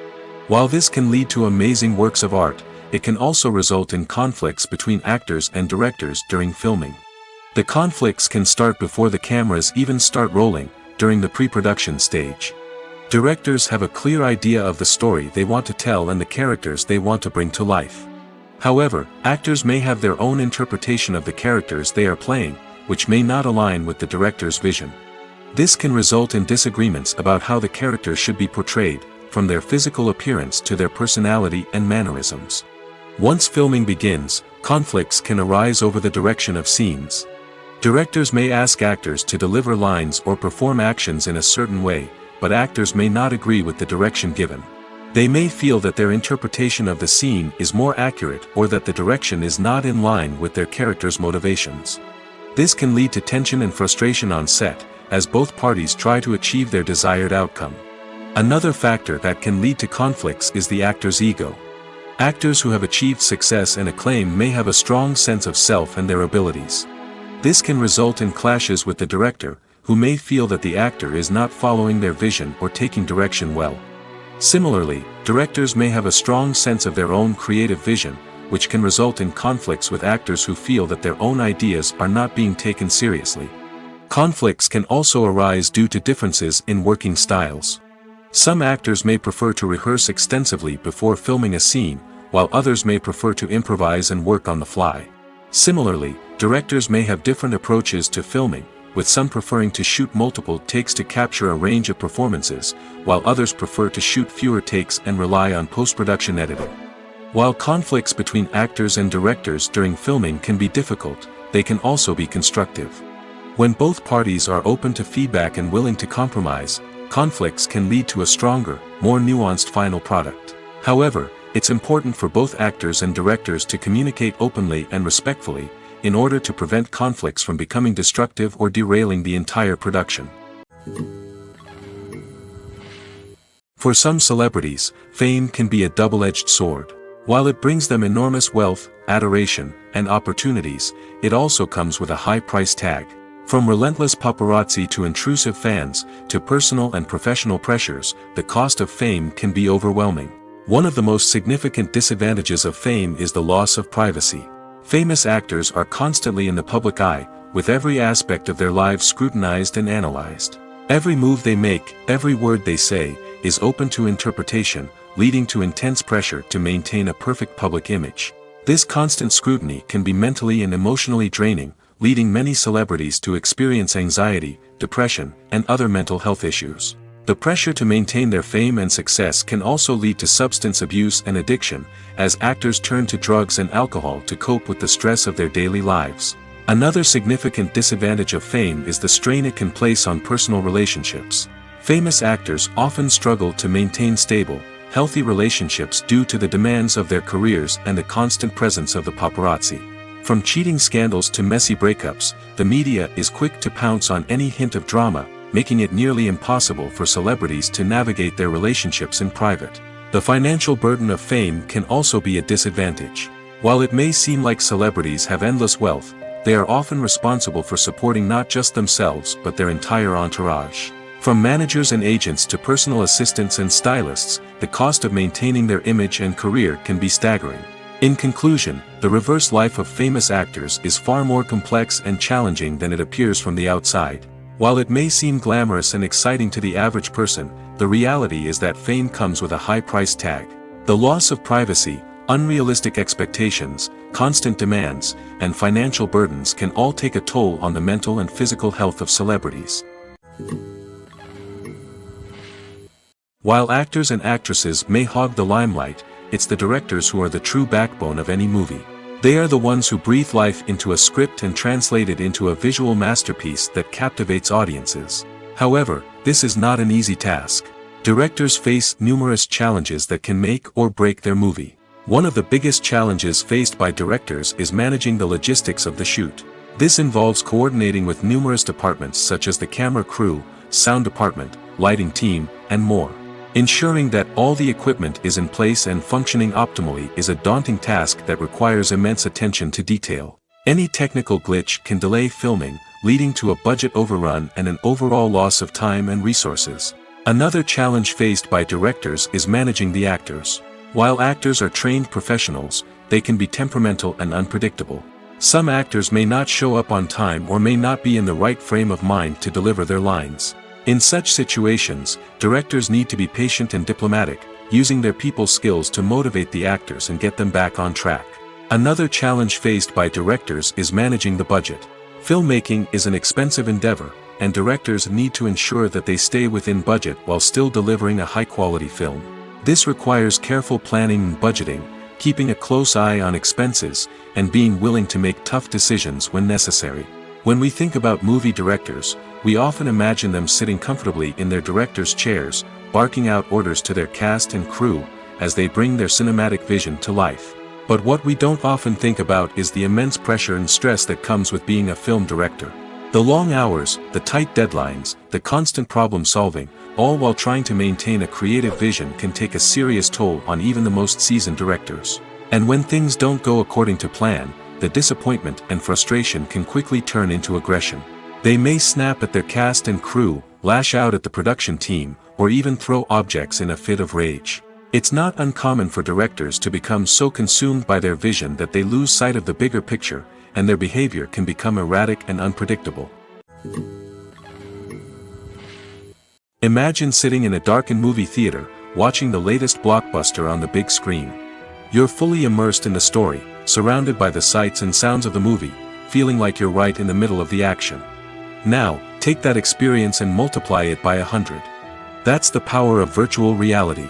While this can lead to amazing works of art, it can also result in conflicts between actors and directors during filming. The conflicts can start before the cameras even start rolling, during the pre-production stage. Directors have a clear idea of the story they want to tell and the characters they want to bring to life. However, actors may have their own interpretation of the characters they are playing, which may not align with the director's vision. This can result in disagreements about how the characters should be portrayed, from their physical appearance to their personality and mannerisms. Once filming begins, conflicts can arise over the direction of scenes. Directors may ask actors to deliver lines or perform actions in a certain way, but actors may not agree with the direction given. They may feel that their interpretation of the scene is more accurate or that the direction is not in line with their character's motivations. This can lead to tension and frustration on set, as both parties try to achieve their desired outcome. Another factor that can lead to conflicts is the actor's ego. Actors who have achieved success and acclaim may have a strong sense of self and their abilities. This can result in clashes with the director, who may feel that the actor is not following their vision or taking direction well. Similarly, directors may have a strong sense of their own creative vision, which can result in conflicts with actors who feel that their own ideas are not being taken seriously. Conflicts can also arise due to differences in working styles. Some actors may prefer to rehearse extensively before filming a scene, while others may prefer to improvise and work on the fly. Similarly, directors may have different approaches to filming, with some preferring to shoot multiple takes to capture a range of performances, while others prefer to shoot fewer takes and rely on post-production editing. While conflicts between actors and directors during filming can be difficult, they can also be constructive. When both parties are open to feedback and willing to compromise, conflicts can lead to a stronger, more nuanced final product. However, it's important for both actors and directors to communicate openly and respectfully, in order to prevent conflicts from becoming destructive or derailing the entire production. For some celebrities, fame can be a double-edged sword. While it brings them enormous wealth, adoration, and opportunities, it also comes with a high price tag. From relentless paparazzi to intrusive fans, to personal and professional pressures, the cost of fame can be overwhelming. One of the most significant disadvantages of fame is the loss of privacy. Famous actors are constantly in the public eye, with every aspect of their lives scrutinized and analyzed. Every move they make, every word they say, is open to interpretation, leading to intense pressure to maintain a perfect public image. This constant scrutiny can be mentally and emotionally draining, leading many celebrities to experience anxiety, depression, and other mental health issues. The pressure to maintain their fame and success can also lead to substance abuse and addiction, as actors turn to drugs and alcohol to cope with the stress of their daily lives. Another significant disadvantage of fame is the strain it can place on personal relationships. Famous actors often struggle to maintain stable, healthy relationships due to the demands of their careers and the constant presence of the paparazzi. From cheating scandals to messy breakups, the media is quick to pounce on any hint of drama, making it nearly impossible for celebrities to navigate their relationships in private. The financial burden of fame can also be a disadvantage. While it may seem like celebrities have endless wealth, they are often responsible for supporting not just themselves but their entire entourage. From managers and agents to personal assistants and stylists, the cost of maintaining their image and career can be staggering. In conclusion, the reverse life of famous actors is far more complex and challenging than it appears from the outside. While it may seem glamorous and exciting to the average person, the reality is that fame comes with a high price tag. The loss of privacy, unrealistic expectations, constant demands, and financial burdens can all take a toll on the mental and physical health of celebrities. While actors and actresses may hog the limelight, it's the directors who are the true backbone of any movie. They are the ones who breathe life into a script and translate it into a visual masterpiece that captivates audiences. However, this is not an easy task. Directors face numerous challenges that can make or break their movie. One of the biggest challenges faced by directors is managing the logistics of the shoot. This involves coordinating with numerous departments such as the camera crew, sound department, lighting team, and more. Ensuring that all the equipment is in place and functioning optimally is a daunting task that requires immense attention to detail. Any technical glitch can delay filming, leading to a budget overrun and an overall loss of time and resources. Another challenge faced by directors is managing the actors. While actors are trained professionals, they can be temperamental and unpredictable. Some actors may not show up on time or may not be in the right frame of mind to deliver their lines. In such situations, directors need to be patient and diplomatic, using their people skills to motivate the actors and get them back on track. Another challenge faced by directors is managing the budget. Filmmaking is an expensive endeavor, and directors need to ensure that they stay within budget while still delivering a high-quality film. This requires careful planning and budgeting, keeping a close eye on expenses, and being willing to make tough decisions when necessary. When we think about movie directors, we often imagine them sitting comfortably in their director's chairs, barking out orders to their cast and crew, as they bring their cinematic vision to life. But what we don't often think about is the immense pressure and stress that comes with being a film director. The long hours, the tight deadlines, the constant problem solving, all while trying to maintain a creative vision can take a serious toll on even the most seasoned directors. And when things don't go according to plan, the disappointment and frustration can quickly turn into aggression. They may snap at their cast and crew, lash out at the production team, or even throw objects in a fit of rage. It's not uncommon for directors to become so consumed by their vision that they lose sight of the bigger picture, and their behavior can become erratic and unpredictable. Imagine sitting in a darkened movie theater, watching the latest blockbuster on the big screen. You're fully immersed in the story, surrounded by the sights and sounds of the movie, feeling like you're right in the middle of the action. Now, take that experience and multiply it by 100. That's the power of virtual reality.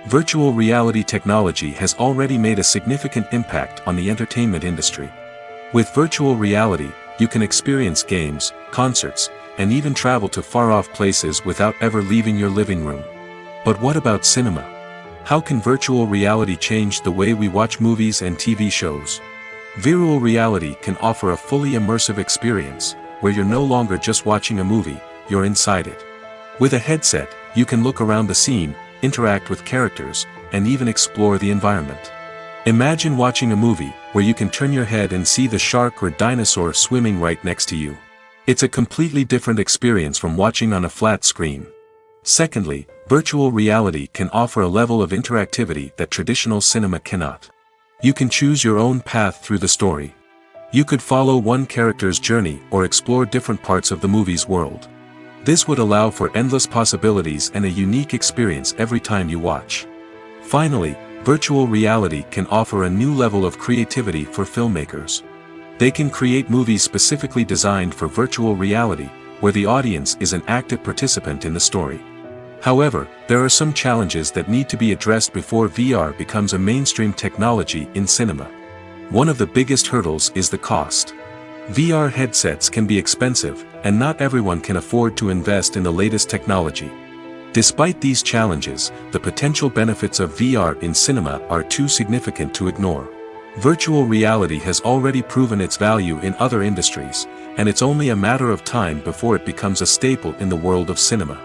Virtual reality technology has already made a significant impact on the entertainment industry. With virtual reality, you can experience games, concerts, and even travel to far-off places without ever leaving your living room. But what about cinema? How can virtual reality change the way we watch movies and TV shows? Virtual reality can offer a fully immersive experience, where you're no longer just watching a movie, you're inside it. With a headset, you can look around the scene, interact with characters, and even explore the environment. Imagine watching a movie where you can turn your head and see the shark or dinosaur swimming right next to you. It's a completely different experience from watching on a flat screen. Secondly, virtual reality can offer a level of interactivity that traditional cinema cannot. You can choose your own path through the story. You could follow one character's journey or explore different parts of the movie's world. This would allow for endless possibilities and a unique experience every time you watch. Finally, virtual reality can offer a new level of creativity for filmmakers. They can create movies specifically designed for virtual reality, where the audience is an active participant in the story. However, there are some challenges that need to be addressed before VR becomes a mainstream technology in cinema. One of the biggest hurdles is the cost. VR headsets can be expensive, and not everyone can afford to invest in the latest technology. Despite these challenges, the potential benefits of VR in cinema are too significant to ignore. Virtual reality has already proven its value in other industries, and it's only a matter of time before it becomes a staple in the world of cinema.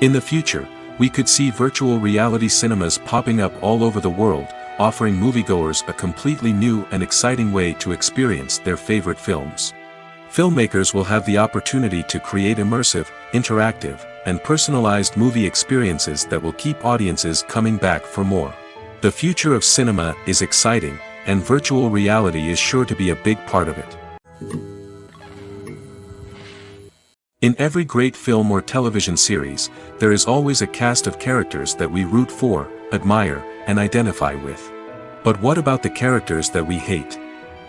In the future, we could see virtual reality cinemas popping up all over the world, offering moviegoers a completely new and exciting way to experience their favorite films. Filmmakers will have the opportunity to create immersive, interactive, and personalized movie experiences that will keep audiences coming back for more. The future of cinema is exciting, and virtual reality is sure to be a big part of it. In every great film or television series, there is always a cast of characters that we root for, admire, and identify with. But what about the characters that we hate?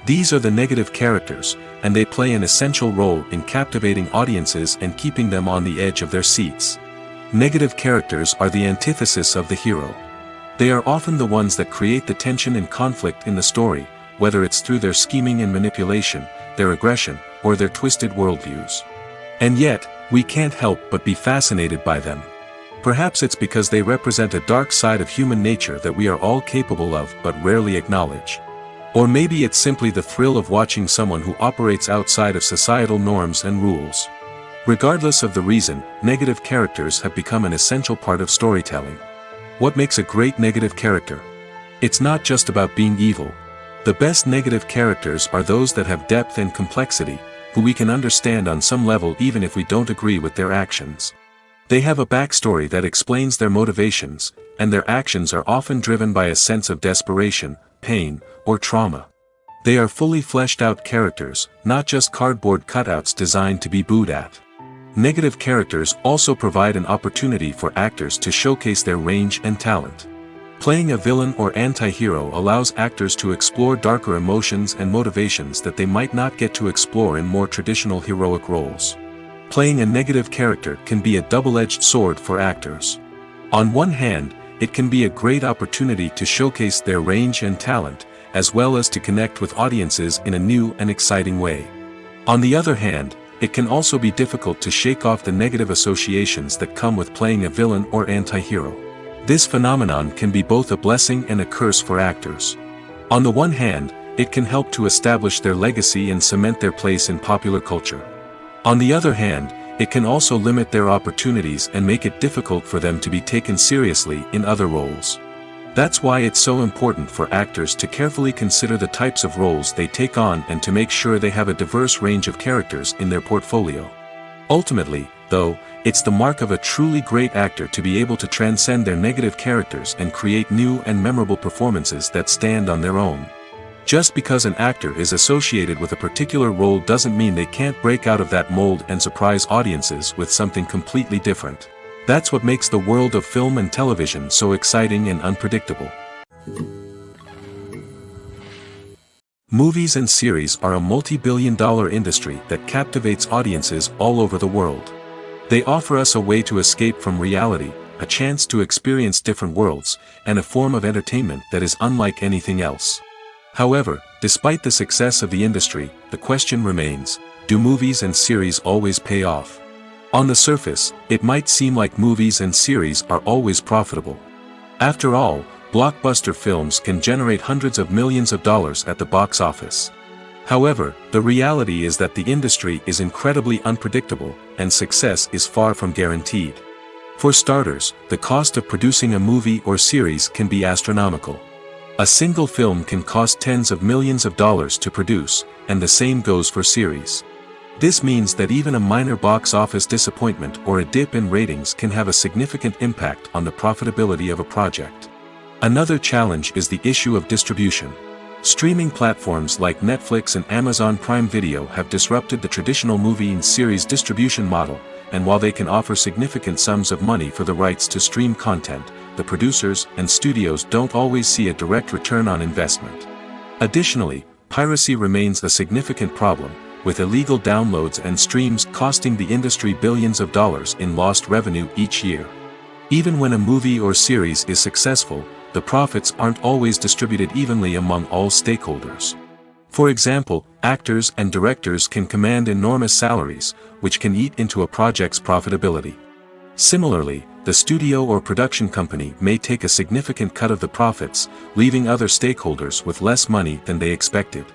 These are the negative characters, and they play an essential role in captivating audiences and keeping them on the edge of their seats. Negative characters are the antithesis of the hero. They are often the ones that create the tension and conflict in the story, whether it's through their scheming and manipulation, their aggression, or their twisted worldviews. And yet, we can't help but be fascinated by them. Perhaps it's because they represent a dark side of human nature that we are all capable of but rarely acknowledge. Or maybe it's simply the thrill of watching someone who operates outside of societal norms and rules. Regardless of the reason, negative characters have become an essential part of storytelling. What makes a great negative character? It's not just about being evil. The best negative characters are those that have depth and complexity, who we can understand on some level even if we don't agree with their actions. They have a backstory that explains their motivations, and their actions are often driven by a sense of desperation, pain, or trauma. They are fully fleshed out characters, not just cardboard cutouts designed to be booed at. Negative characters also provide an opportunity for actors to showcase their range and talent. Playing a villain or anti-hero allows actors to explore darker emotions and motivations that they might not get to explore in more traditional heroic roles. Playing a negative character can be a double-edged sword for actors. On one hand, it can be a great opportunity to showcase their range and talent, as well as to connect with audiences in a new and exciting way. On the other hand, it can also be difficult to shake off the negative associations that come with playing a villain or anti-hero. This phenomenon can be both a blessing and a curse for actors. On the one hand, it can help to establish their legacy and cement their place in popular culture. On the other hand, it can also limit their opportunities and make it difficult for them to be taken seriously in other roles. That's why it's so important for actors to carefully consider the types of roles they take on and to make sure they have a diverse range of characters in their portfolio. Ultimately, though, it's the mark of a truly great actor to be able to transcend their negative characters and create new and memorable performances that stand on their own. Just because an actor is associated with a particular role doesn't mean they can't break out of that mold and surprise audiences with something completely different. That's what makes the world of film and television so exciting and unpredictable. Movies and series are a multi-billion-dollar industry that captivates audiences all over the world. They offer us a way to escape from reality, a chance to experience different worlds, and a form of entertainment that is unlike anything else. However, despite the success of the industry, the question remains, do movies and series always pay off? On the surface, it might seem like movies and series are always profitable. After all, blockbuster films can generate hundreds of millions of dollars at the box office. However, the reality is that the industry is incredibly unpredictable, and success is far from guaranteed. For starters, the cost of producing a movie or series can be astronomical. A single film can cost tens of millions of dollars to produce, and the same goes for series. This means that even a minor box office disappointment or a dip in ratings can have a significant impact on the profitability of a project. Another challenge is the issue of distribution. Streaming platforms like Netflix and Amazon Prime Video have disrupted the traditional movie and series distribution model, and while they can offer significant sums of money for the rights to stream content, the producers and studios don't always see a direct return on investment. Additionally, piracy remains a significant problem, with illegal downloads and streams costing the industry billions of dollars in lost revenue each year. Even when a movie or series is successful, the profits aren't always distributed evenly among all stakeholders. For example, actors and directors can command enormous salaries, which can eat into a project's profitability. Similarly, the studio or production company may take a significant cut of the profits, leaving other stakeholders with less money than they expected.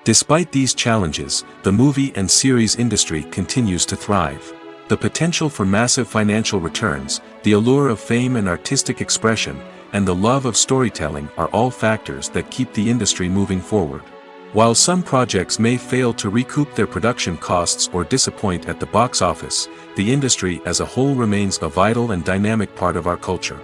Despite these challenges, the movie and series industry continues to thrive. The potential for massive financial returns, the allure of fame and artistic expression, and the love of storytelling are all factors that keep the industry moving forward. While some projects may fail to recoup their production costs or disappoint at the box office, the industry as a whole remains a vital and dynamic part of our culture.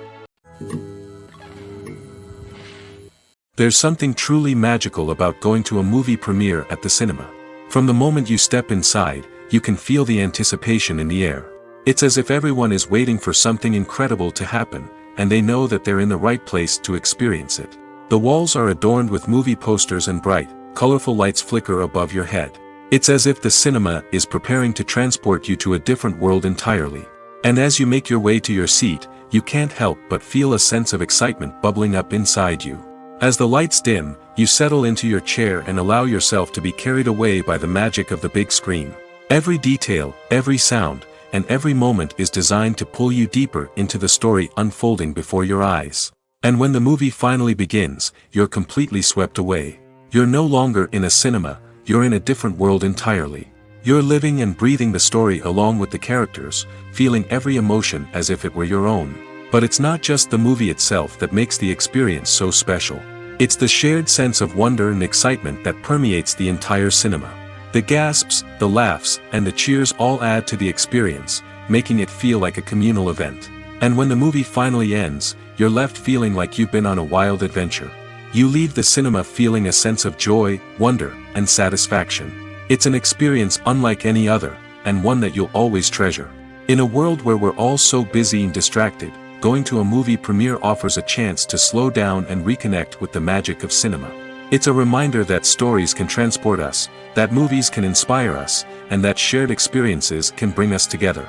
There's something truly magical about going to a movie premiere at the cinema. From the moment you step inside, you can feel the anticipation in the air. It's as if everyone is waiting for something incredible to happen, and they know that they're in the right place to experience it. The walls are adorned with movie posters and bright, colorful lights flicker above your head. It's as if the cinema is preparing to transport you to a different world entirely. And as you make your way to your seat, you can't help but feel a sense of excitement bubbling up inside you. As the lights dim, you settle into your chair and allow yourself to be carried away by the magic of the big screen. Every detail, every sound, and every moment is designed to pull you deeper into the story unfolding before your eyes. And when the movie finally begins, you're completely swept away. You're no longer in a cinema, you're in a different world entirely. You're living and breathing the story along with the characters, feeling every emotion as if it were your own. But it's not just the movie itself that makes the experience so special. It's the shared sense of wonder and excitement that permeates the entire cinema. The gasps, the laughs, and the cheers all add to the experience, making it feel like a communal event. And when the movie finally ends, you're left feeling like you've been on a wild adventure. You leave the cinema feeling a sense of joy, wonder, and satisfaction. It's an experience unlike any other, and one that you'll always treasure. In a world where we're all so busy and distracted, going to a movie premiere offers a chance to slow down and reconnect with the magic of cinema. It's a reminder that stories can transport us, that movies can inspire us, and that shared experiences can bring us together.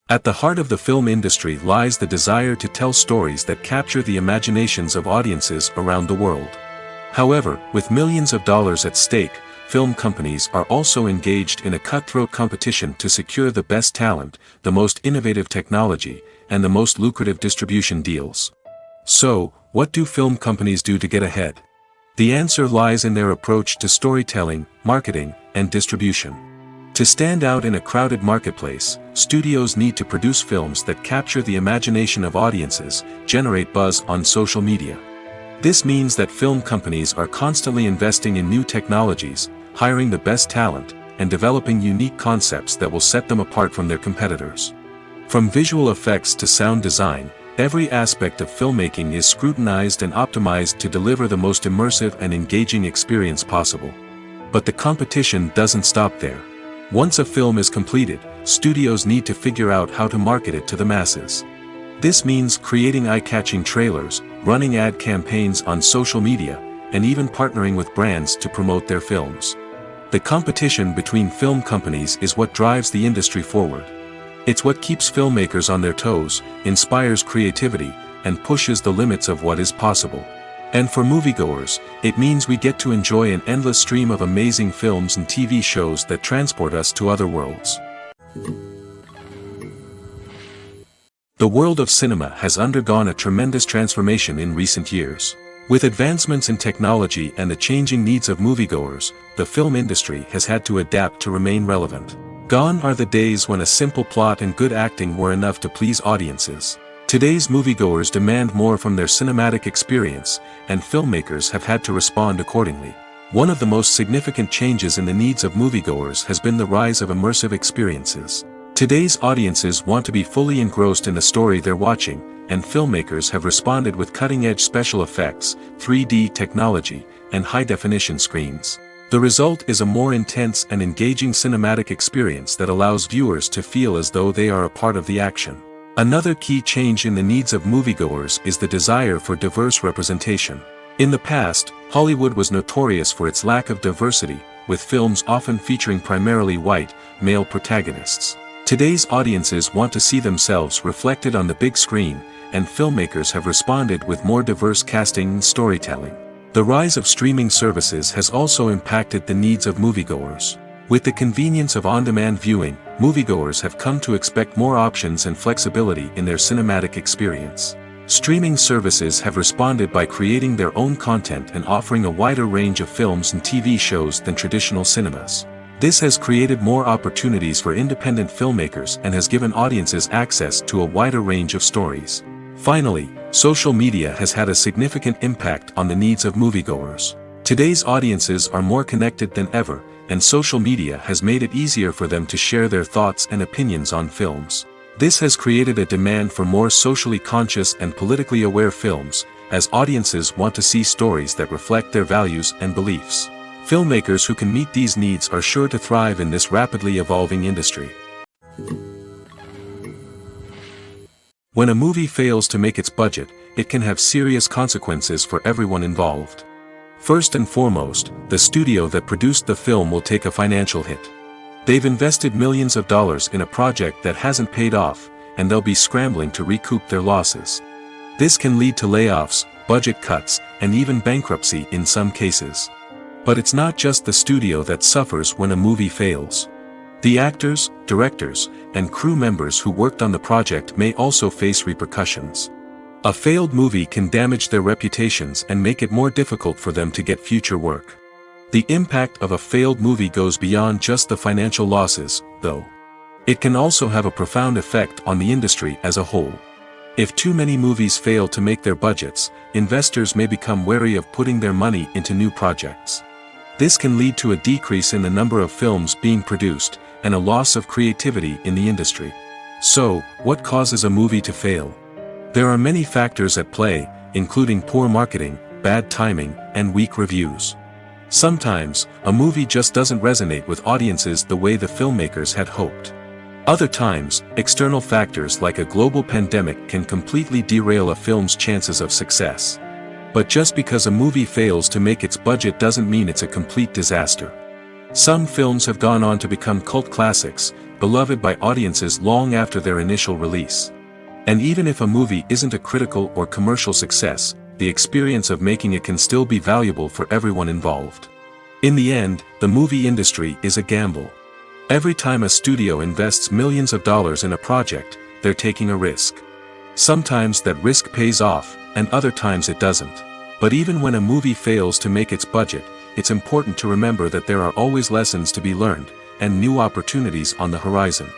At the heart of the film industry lies the desire to tell stories that capture the imaginations of audiences around the world. However, with millions of dollars at stake, film companies are also engaged in a cutthroat competition to secure the best talent, the most innovative technology, and the most lucrative distribution deals. So, what do film companies do to get ahead? The answer lies in their approach to storytelling, marketing, and distribution. To stand out in a crowded marketplace, studios need to produce films that capture the imagination of audiences, generate buzz on social media. This means that film companies are constantly investing in new technologies, hiring the best talent, and developing unique concepts that will set them apart from their competitors. From visual effects to sound design, every aspect of filmmaking is scrutinized and optimized to deliver the most immersive and engaging experience possible. But the competition doesn't stop there. Once a film is completed, studios need to figure out how to market it to the masses. This means creating eye-catching trailers, running ad campaigns on social media, and even partnering with brands to promote their films. The competition between film companies is what drives the industry forward. It's what keeps filmmakers on their toes, inspires creativity, and pushes the limits of what is possible. And for moviegoers, it means we get to enjoy an endless stream of amazing films and TV shows that transport us to other worlds. The world of cinema has undergone a tremendous transformation in recent years. With advancements in technology and the changing needs of moviegoers, the film industry has had to adapt to remain relevant. Gone are the days when a simple plot and good acting were enough to please audiences. Today's moviegoers demand more from their cinematic experience, and filmmakers have had to respond accordingly. One of the most significant changes in the needs of moviegoers has been the rise of immersive experiences. Today's audiences want to be fully engrossed in the story they're watching, and filmmakers have responded with cutting-edge special effects, 3D technology, and high-definition screens. The result is a more intense and engaging cinematic experience that allows viewers to feel as though they are a part of the action. Another key change in the needs of moviegoers is the desire for diverse representation. In the past, Hollywood was notorious for its lack of diversity, with films often featuring primarily white, male protagonists. Today's audiences want to see themselves reflected on the big screen, and filmmakers have responded with more diverse casting and storytelling. The rise of streaming services has also impacted the needs of moviegoers. With the convenience of on-demand viewing, moviegoers have come to expect more options and flexibility in their cinematic experience. Streaming services have responded by creating their own content and offering a wider range of films and TV shows than traditional cinemas. This has created more opportunities for independent filmmakers and has given audiences access to a wider range of stories. Finally, social media has had a significant impact on the needs of moviegoers. Today's audiences are more connected than ever, and social media has made it easier for them to share their thoughts and opinions on films. This has created a demand for more socially conscious and politically aware films, as audiences want to see stories that reflect their values and beliefs. Filmmakers who can meet these needs are sure to thrive in this rapidly evolving industry. When a movie fails to make its budget, it can have serious consequences for everyone involved. First and foremost, the studio that produced the film will take a financial hit. They've invested millions of dollars in a project that hasn't paid off, and they'll be scrambling to recoup their losses. This can lead to layoffs, budget cuts, and even bankruptcy in some cases. But it's not just the studio that suffers when a movie fails. The actors, directors, and crew members who worked on the project may also face repercussions. A failed movie can damage their reputations and make it more difficult for them to get future work. The impact of a failed movie goes beyond just the financial losses, though. It can also have a profound effect on the industry as a whole. If too many movies fail to make their budgets, investors may become wary of putting their money into new projects. This can lead to a decrease in the number of films being produced, and a loss of creativity in the industry. So, what causes a movie to fail? There are many factors at play, including poor marketing, bad timing, and weak reviews. Sometimes, a movie just doesn't resonate with audiences the way the filmmakers had hoped. Other times, external factors like a global pandemic can completely derail a film's chances of success. But just because a movie fails to make its budget doesn't mean it's a complete disaster. Some films have gone on to become cult classics, beloved by audiences long after their initial release. And even if a movie isn't a critical or commercial success, the experience of making it can still be valuable for everyone involved. In the end, the movie industry is a gamble. Every time a studio invests millions of dollars in a project, they're taking a risk. Sometimes that risk pays off, and other times it doesn't. But even when a movie fails to make its budget, it's important to remember that there are always lessons to be learned, and new opportunities on the horizon.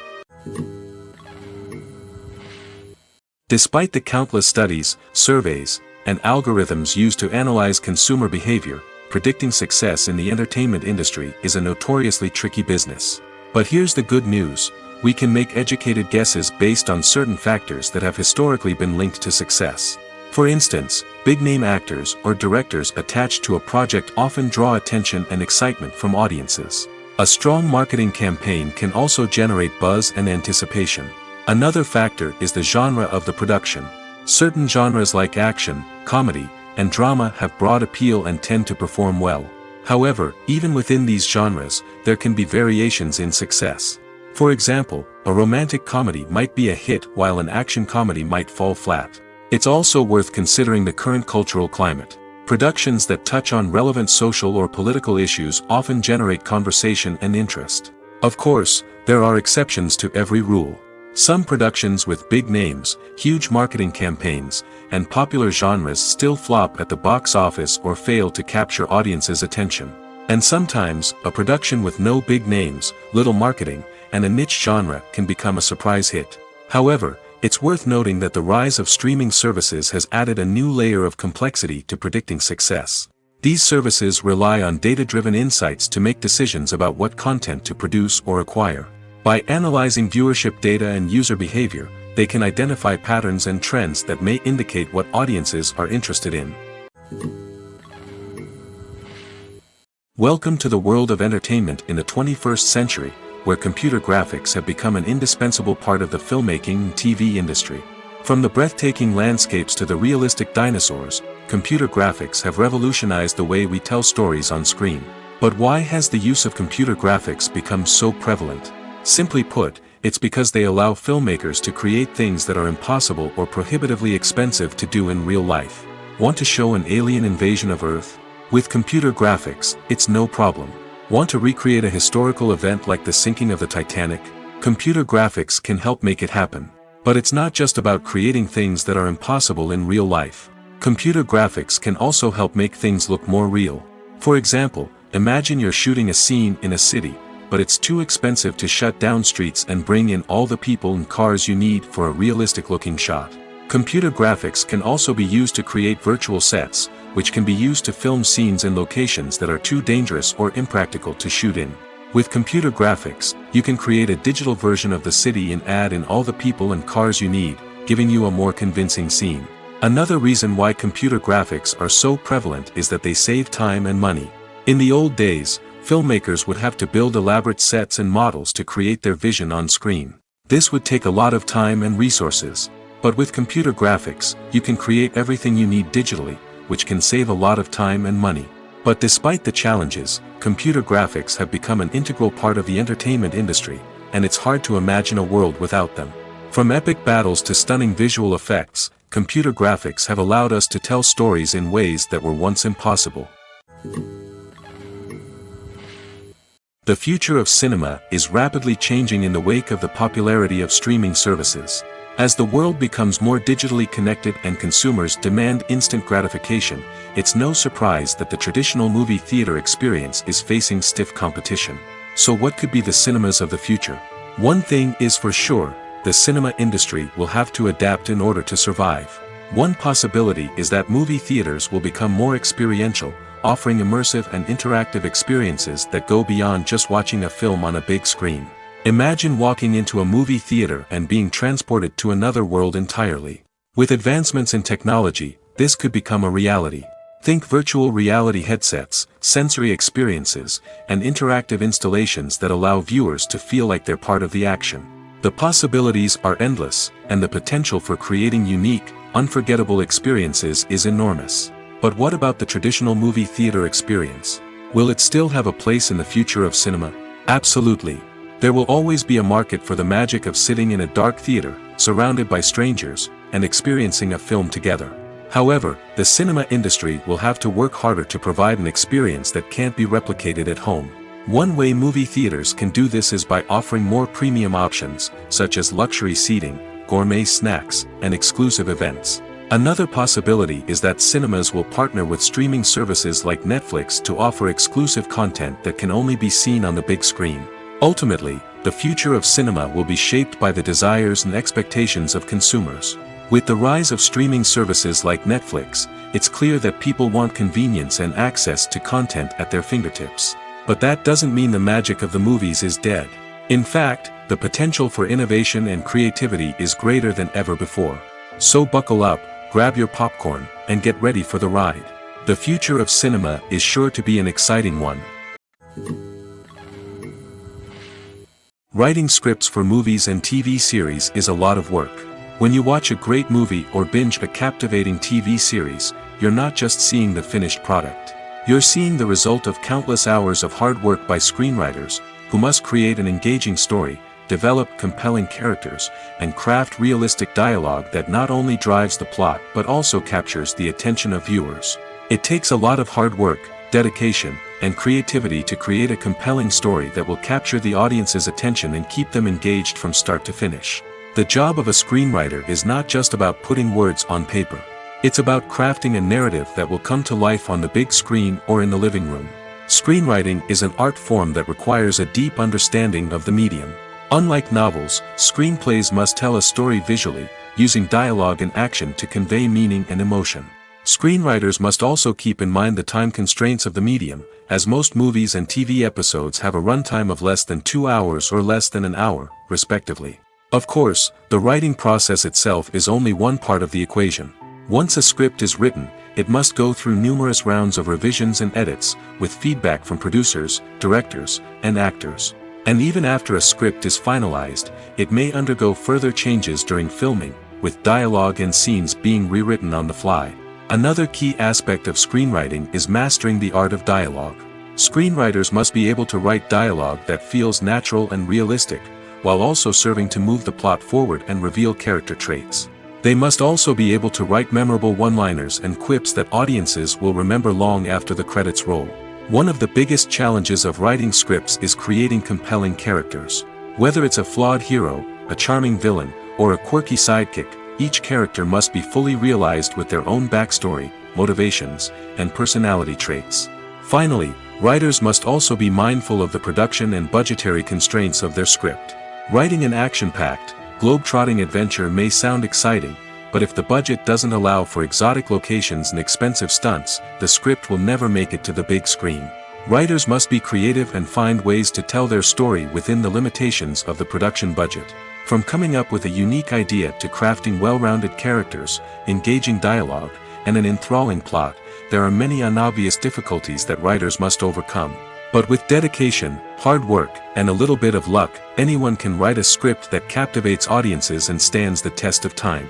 Despite the countless studies, surveys, and algorithms used to analyze consumer behavior, predicting success in the entertainment industry is a notoriously tricky business. But here's the good news: we can make educated guesses based on certain factors that have historically been linked to success. For instance, big-name actors or directors attached to a project often draw attention and excitement from audiences. A strong marketing campaign can also generate buzz and anticipation. Another factor is the genre of the production. Certain genres like action, comedy, and drama have broad appeal and tend to perform well. However, even within these genres, there can be variations in success. For example, a romantic comedy might be a hit while an action comedy might fall flat. It's also worth considering the current cultural climate. Productions that touch on relevant social or political issues often generate conversation and interest. Of course, there are exceptions to every rule. Some productions with big names, huge marketing campaigns, and popular genres still flop at the box office or fail to capture audiences' attention. And sometimes, a production with no big names, little marketing, and a niche genre can become a surprise hit. However, it's worth noting that the rise of streaming services has added a new layer of complexity to predicting success. These services rely on data-driven insights to make decisions about what content to produce or acquire. By analyzing viewership data and user behavior, they can identify patterns and trends that may indicate what audiences are interested in. Welcome to the world of entertainment in the 21st century, where computer graphics have become an indispensable part of the filmmaking and TV industry. From the breathtaking landscapes to the realistic dinosaurs, computer graphics have revolutionized the way we tell stories on screen. But why has the use of computer graphics become so prevalent? Simply put, it's because they allow filmmakers to create things that are impossible or prohibitively expensive to do in real life. Want to show an alien invasion of Earth? With computer graphics, it's no problem. Want to recreate a historical event like the sinking of the Titanic? Computer graphics can help make it happen. But it's not just about creating things that are impossible in real life. Computer graphics can also help make things look more real. For example, imagine you're shooting a scene in a city, but it's too expensive to shut down streets and bring in all the people and cars you need for a realistic-looking shot. Computer graphics can also be used to create virtual sets, which can be used to film scenes in locations that are too dangerous or impractical to shoot in. With computer graphics, you can create a digital version of the city and add in all the people and cars you need, giving you a more convincing scene. Another reason why computer graphics are so prevalent is that they save time and money. In the old days, filmmakers would have to build elaborate sets and models to create their vision on screen. This would take a lot of time and resources. But with computer graphics, you can create everything you need digitally, which can save a lot of time and money. But despite the challenges, computer graphics have become an integral part of the entertainment industry, and it's hard to imagine a world without them. From epic battles to stunning visual effects, computer graphics have allowed us to tell stories in ways that were once impossible. The future of cinema is rapidly changing in the wake of the popularity of streaming services. As the world becomes more digitally connected and consumers demand instant gratification, it's no surprise that the traditional movie theater experience is facing stiff competition. So what could be the cinemas of the future? One thing is for sure, the cinema industry will have to adapt in order to survive. One possibility is that movie theaters will become more experiential, offering immersive and interactive experiences that go beyond just watching a film on a big screen. Imagine walking into a movie theater and being transported to another world entirely. With advancements in technology, this could become a reality. Think virtual reality headsets, sensory experiences, and interactive installations that allow viewers to feel like they're part of the action. The possibilities are endless, and the potential for creating unique, unforgettable experiences is enormous. But what about the traditional movie theater experience? Will it still have a place in the future of cinema? Absolutely. There will always be a market for the magic of sitting in a dark theater, surrounded by strangers, and experiencing a film together. However, the cinema industry will have to work harder to provide an experience that can't be replicated at home. One way movie theaters can do this is by offering more premium options, such as luxury seating, gourmet snacks, and exclusive events. Another possibility is that cinemas will partner with streaming services like Netflix to offer exclusive content that can only be seen on the big screen. Ultimately, the future of cinema will be shaped by the desires and expectations of consumers. With the rise of streaming services like Netflix, it's clear that people want convenience and access to content at their fingertips. But that doesn't mean the magic of the movies is dead. In fact, the potential for innovation and creativity is greater than ever before. So buckle up, grab your popcorn, and get ready for the ride. The future of cinema is sure to be an exciting one. Writing scripts for movies and TV series is a lot of work. When you watch a great movie or binge a captivating TV series, you're not just seeing the finished product. You're seeing the result of countless hours of hard work by screenwriters, who must create an engaging story, develop compelling characters, and craft realistic dialogue that not only drives the plot but also captures the attention of viewers. It takes a lot of hard work, dedication, and creativity to create a compelling story that will capture the audience's attention and keep them engaged from start to finish. The job of a screenwriter is not just about putting words on paper. It's about crafting a narrative that will come to life on the big screen or in the living room. Screenwriting is an art form that requires a deep understanding of the medium. Unlike novels, screenplays must tell a story visually, using dialogue and action to convey meaning and emotion. Screenwriters must also keep in mind the time constraints of the medium, as most movies and TV episodes have a runtime of less than 2 hours or less than an hour, respectively. Of course, the writing process itself is only one part of the equation. Once a script is written, it must go through numerous rounds of revisions and edits, with feedback from producers, directors, and actors. And even after a script is finalized, it may undergo further changes during filming, with dialogue and scenes being rewritten on the fly. Another key aspect of screenwriting is mastering the art of dialogue. Screenwriters must be able to write dialogue that feels natural and realistic, while also serving to move the plot forward and reveal character traits. They must also be able to write memorable one-liners and quips that audiences will remember long after the credits roll. One of the biggest challenges of writing scripts is creating compelling characters. Whether it's a flawed hero, a charming villain, or a quirky sidekick, each character must be fully realized with their own backstory, motivations, and personality traits. Finally, writers must also be mindful of the production and budgetary constraints of their script. Writing an action-packed, globe-trotting adventure may sound exciting, but if the budget doesn't allow for exotic locations and expensive stunts, the script will never make it to the big screen. Writers must be creative and find ways to tell their story within the limitations of the production budget. From coming up with a unique idea to crafting well-rounded characters, engaging dialogue, and an enthralling plot, there are many unobvious difficulties that writers must overcome. But with dedication, hard work, and a little bit of luck, anyone can write a script that captivates audiences and stands the test of time.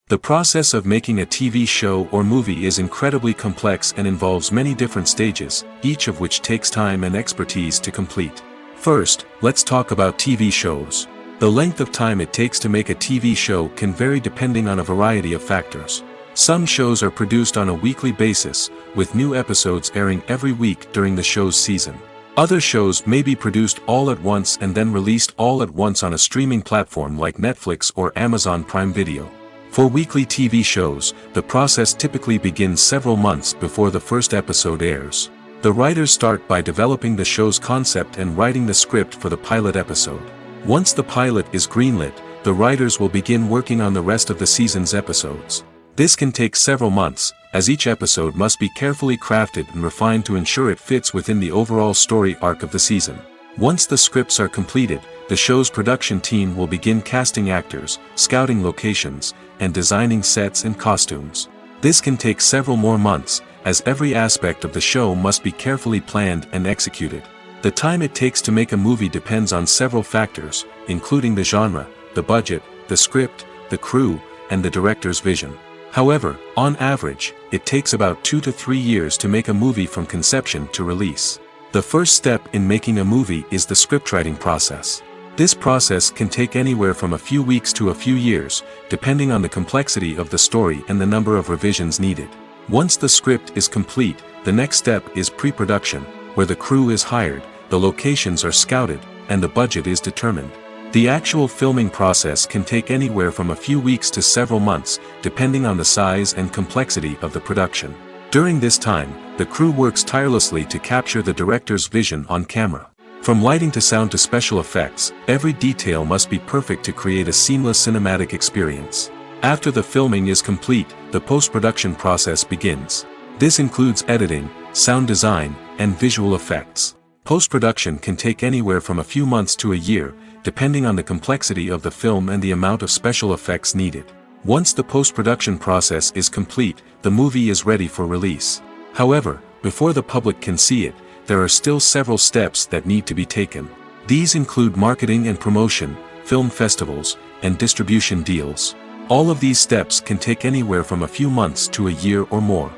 The process of making a TV show or movie is incredibly complex and involves many different stages, each of which takes time and expertise to complete. First, let's talk about TV shows. The length of time it takes to make a TV show can vary depending on a variety of factors. Some shows are produced on a weekly basis, with new episodes airing every week during the show's season. Other shows may be produced all at once and then released all at once on a streaming platform like Netflix or Amazon Prime Video. For weekly TV shows, the process typically begins several months before the first episode airs. The writers start by developing the show's concept and writing the script for the pilot episode. Once the pilot is greenlit, the writers will begin working on the rest of the season's episodes. This can take several months, as each episode must be carefully crafted and refined to ensure it fits within the overall story arc of the season. Once the scripts are completed, the show's production team will begin casting actors, scouting locations, and designing sets and costumes. This can take several more months, as every aspect of the show must be carefully planned and executed. The time it takes to make a movie depends on several factors, including the genre, the budget, the script, the crew, and the director's vision. However, on average, it takes about 2 to 3 years to make a movie from conception to release. The first step in making a movie is the scriptwriting process. This process can take anywhere from a few weeks to a few years, depending on the complexity of the story and the number of revisions needed. Once the script is complete, the next step is pre-production, where the crew is hired, the locations are scouted, and the budget is determined. The actual filming process can take anywhere from a few weeks to several months, depending on the size and complexity of the production. During this time, the crew works tirelessly to capture the director's vision on camera. From lighting to sound to special effects, every detail must be perfect to create a seamless cinematic experience. After the filming is complete, the post-production process begins. This includes editing, sound design, and visual effects. Post-production can take anywhere from a few months to a year, depending on the complexity of the film and the amount of special effects needed. Once the post-production process is complete, the movie is ready for release. However, before the public can see it, there are still several steps that need to be taken. These include marketing and promotion, film festivals, and distribution deals. All of these steps can take anywhere from a few months to a year or more.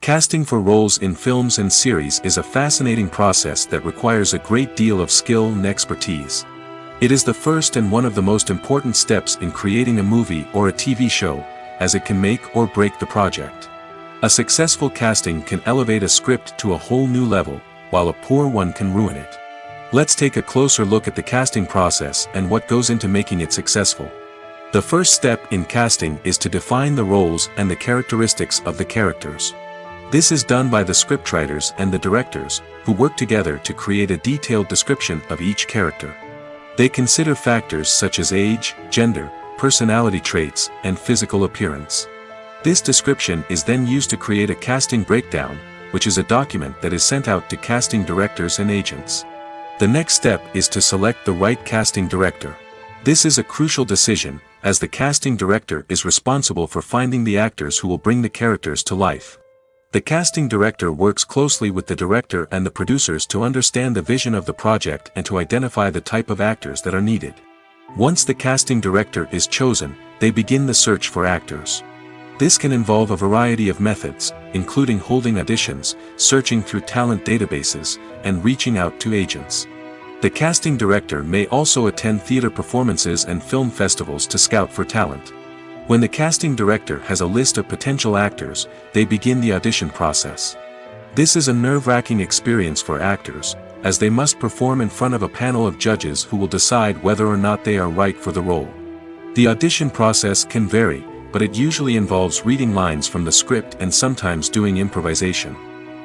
Casting for roles in films and series is a fascinating process that requires a great deal of skill and expertise. It is the first and one of the most important steps in creating a movie or a TV show, as it can make or break the project. A successful casting can elevate a script to a whole new level, while a poor one can ruin it. Let's take a closer look at the casting process and what goes into making it successful. The first step in casting is to define the roles and the characteristics of the characters. This is done by the scriptwriters and the directors, who work together to create a detailed description of each character. They consider factors such as age, gender, personality traits, and physical appearance. This description is then used to create a casting breakdown, which is a document that is sent out to casting directors and agents. The next step is to select the right casting director. This is a crucial decision, as the casting director is responsible for finding the actors who will bring the characters to life. The casting director works closely with the director and the producers to understand the vision of the project and to identify the type of actors that are needed. Once the casting director is chosen, they begin the search for actors. This can involve a variety of methods, including holding auditions, searching through talent databases, and reaching out to agents. The casting director may also attend theater performances and film festivals to scout for talent. When the casting director has a list of potential actors, they begin the audition process. This is a nerve-wracking experience for actors, as they must perform in front of a panel of judges who will decide whether or not they are right for the role. The audition process can vary, but it usually involves reading lines from the script and sometimes doing improvisation.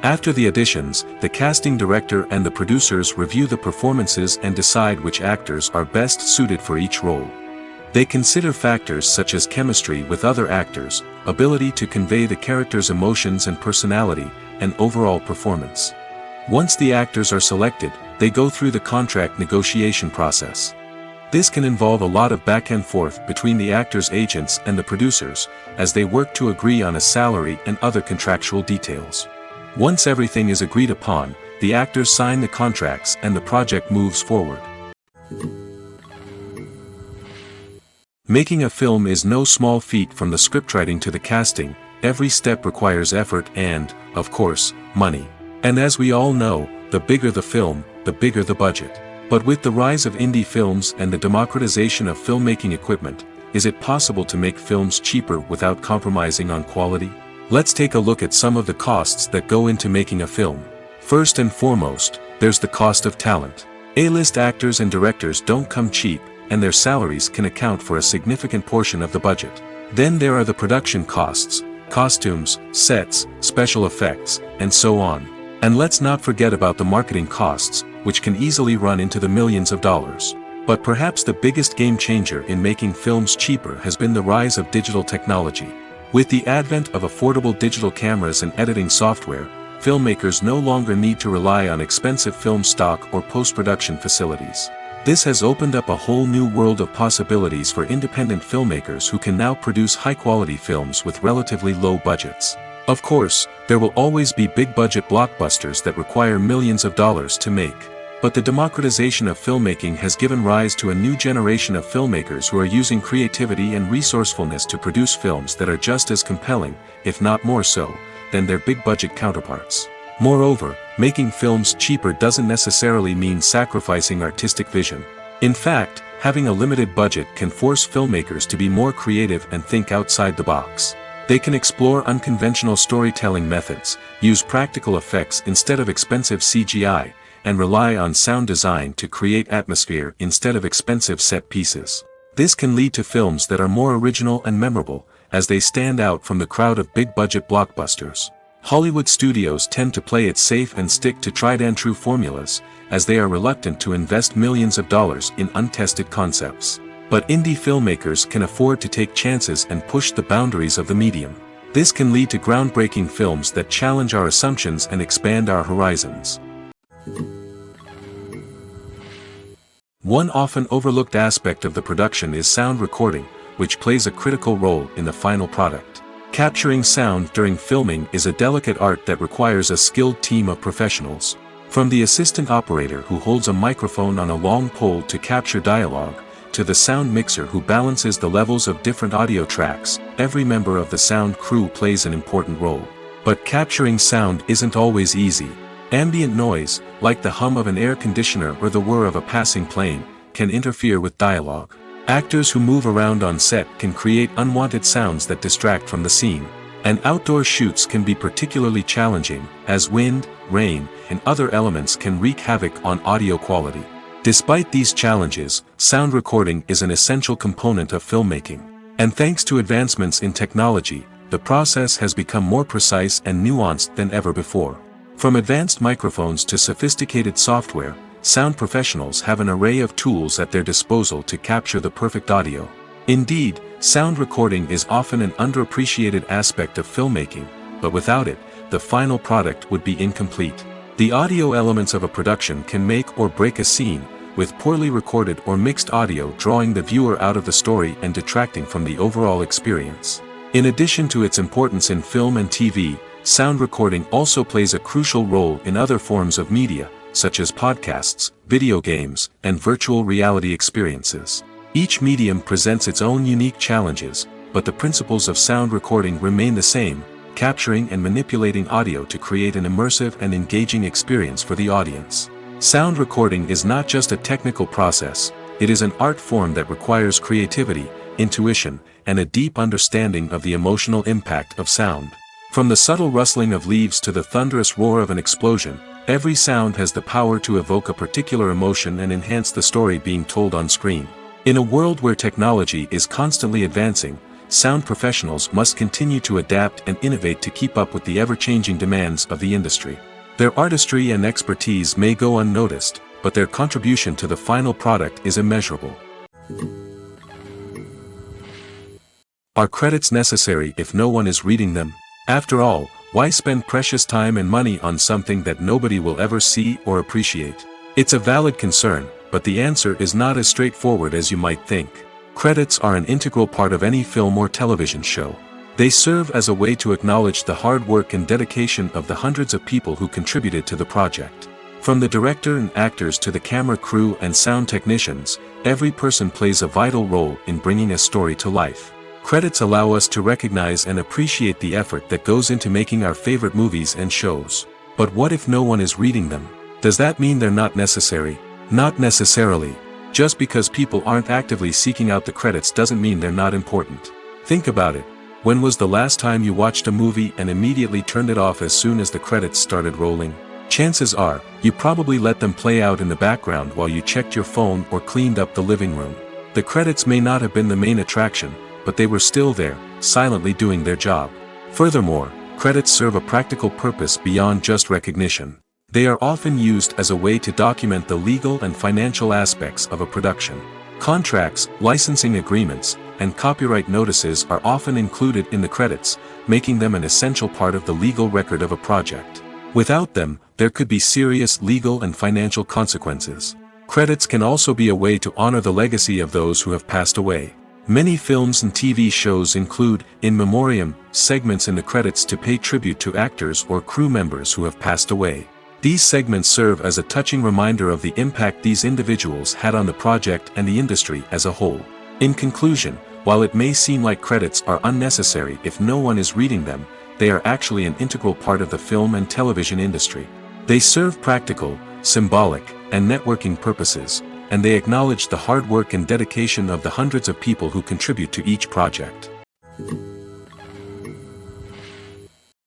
After the auditions, the casting director and the producers review the performances and decide which actors are best suited for each role. They consider factors such as chemistry with other actors, ability to convey the character's emotions and personality, and overall performance. Once the actors are selected, they go through the contract negotiation process. This can involve a lot of back and forth between the actors' agents and the producers, as they work to agree on a salary and other contractual details. Once everything is agreed upon, the actors sign the contracts and the project moves forward. Making a film is no small feat. From the scriptwriting to the casting, every step requires effort and, of course, money. And as we all know, the bigger the film, the bigger the budget. But with the rise of indie films and the democratization of filmmaking equipment, is it possible to make films cheaper without compromising on quality? Let's take a look at some of the costs that go into making a film. First and foremost, there's the cost of talent. A-list actors and directors don't come cheap, and their salaries can account for a significant portion of the budget. Then there are the production costs, costumes, sets, special effects, and so on. And let's not forget about the marketing costs, which can easily run into the millions of dollars. But perhaps the biggest game changer in making films cheaper has been the rise of digital technology. With the advent of affordable digital cameras and editing software, filmmakers no longer need to rely on expensive film stock or post-production facilities. This has opened up a whole new world of possibilities for independent filmmakers who can now produce high-quality films with relatively low budgets. Of course, there will always be big-budget blockbusters that require millions of dollars to make. But the democratization of filmmaking has given rise to a new generation of filmmakers who are using creativity and resourcefulness to produce films that are just as compelling, if not more so, than their big-budget counterparts. Moreover, making films cheaper doesn't necessarily mean sacrificing artistic vision. In fact, having a limited budget can force filmmakers to be more creative and think outside the box. They can explore unconventional storytelling methods, use practical effects instead of expensive CGI, and rely on sound design to create atmosphere instead of expensive set pieces. This can lead to films that are more original and memorable, as they stand out from the crowd of big-budget blockbusters. Hollywood studios tend to play it safe and stick to tried-and-true formulas, as they are reluctant to invest millions of dollars in untested concepts. But indie filmmakers can afford to take chances and push the boundaries of the medium. This can lead to groundbreaking films that challenge our assumptions and expand our horizons. One often overlooked aspect of the production is sound recording, which plays a critical role in the final product. Capturing sound during filming is a delicate art that requires a skilled team of professionals. From the assistant operator who holds a microphone on a long pole to capture dialogue, to the sound mixer who balances the levels of different audio tracks, every member of the sound crew plays an important role. But capturing sound isn't always easy. Ambient noise, like the hum of an air conditioner or the whir of a passing plane, can interfere with dialogue. Actors who move around on set can create unwanted sounds that distract from the scene. And outdoor shoots can be particularly challenging, as wind, rain, and other elements can wreak havoc on audio quality. Despite these challenges, sound recording is an essential component of filmmaking. And thanks to advancements in technology, the process has become more precise and nuanced than ever before. From advanced microphones to sophisticated software, sound professionals have an array of tools at their disposal to capture the perfect audio. Indeed, sound recording is often an underappreciated aspect of filmmaking, but without it, the final product would be incomplete. The audio elements of a production can make or break a scene, with poorly recorded or mixed audio drawing the viewer out of the story and detracting from the overall experience. In addition to its importance in film and TV, sound recording also plays a crucial role in other forms of media, such as podcasts, video games, and virtual reality experiences. Each medium presents its own unique challenges, but the principles of sound recording remain the same, capturing and manipulating audio to create an immersive and engaging experience for the audience. Sound recording is not just a technical process, it is an art form that requires creativity, intuition, and a deep understanding of the emotional impact of sound. From the subtle rustling of leaves to the thunderous roar of an explosion, every sound has the power to evoke a particular emotion and enhance the story being told on screen. In a world where technology is constantly advancing, sound professionals must continue to adapt and innovate to keep up with the ever-changing demands of the industry. Their artistry and expertise may go unnoticed, but their contribution to the final product is immeasurable. Are credits necessary if no one is reading them? After all, why spend precious time and money on something that nobody will ever see or appreciate? It's a valid concern, but the answer is not as straightforward as you might think. Credits are an integral part of any film or television show. They serve as a way to acknowledge the hard work and dedication of the hundreds of people who contributed to the project. From the director and actors to the camera crew and sound technicians, every person plays a vital role in bringing a story to life. Credits allow us to recognize and appreciate the effort that goes into making our favorite movies and shows. But what if no one is reading them? Does that mean they're not necessary? Not necessarily. Just because people aren't actively seeking out the credits doesn't mean they're not important. Think about it. When was the last time you watched a movie and immediately turned it off as soon as the credits started rolling? Chances are, you probably let them play out in the background while you checked your phone or cleaned up the living room. The credits may not have been the main attraction, but they were still there, silently doing their job. Furthermore, credits serve a practical purpose beyond just recognition. They are often used as a way to document the legal and financial aspects of a production. Contracts, licensing agreements, and copyright notices are often included in the credits, making them an essential part of the legal record of a project. Without them, there could be serious legal and financial consequences. Credits can also be a way to honor the legacy of those who have passed away. Many films and TV shows include, in memoriam, segments in the credits to pay tribute to actors or crew members who have passed away. These segments serve as a touching reminder of the impact these individuals had on the project and the industry as a whole. In conclusion, while it may seem like credits are unnecessary if no one is reading them, they are actually an integral part of the film and television industry. They serve practical, symbolic, and networking purposes, and they acknowledge the hard work and dedication of the hundreds of people who contribute to each project.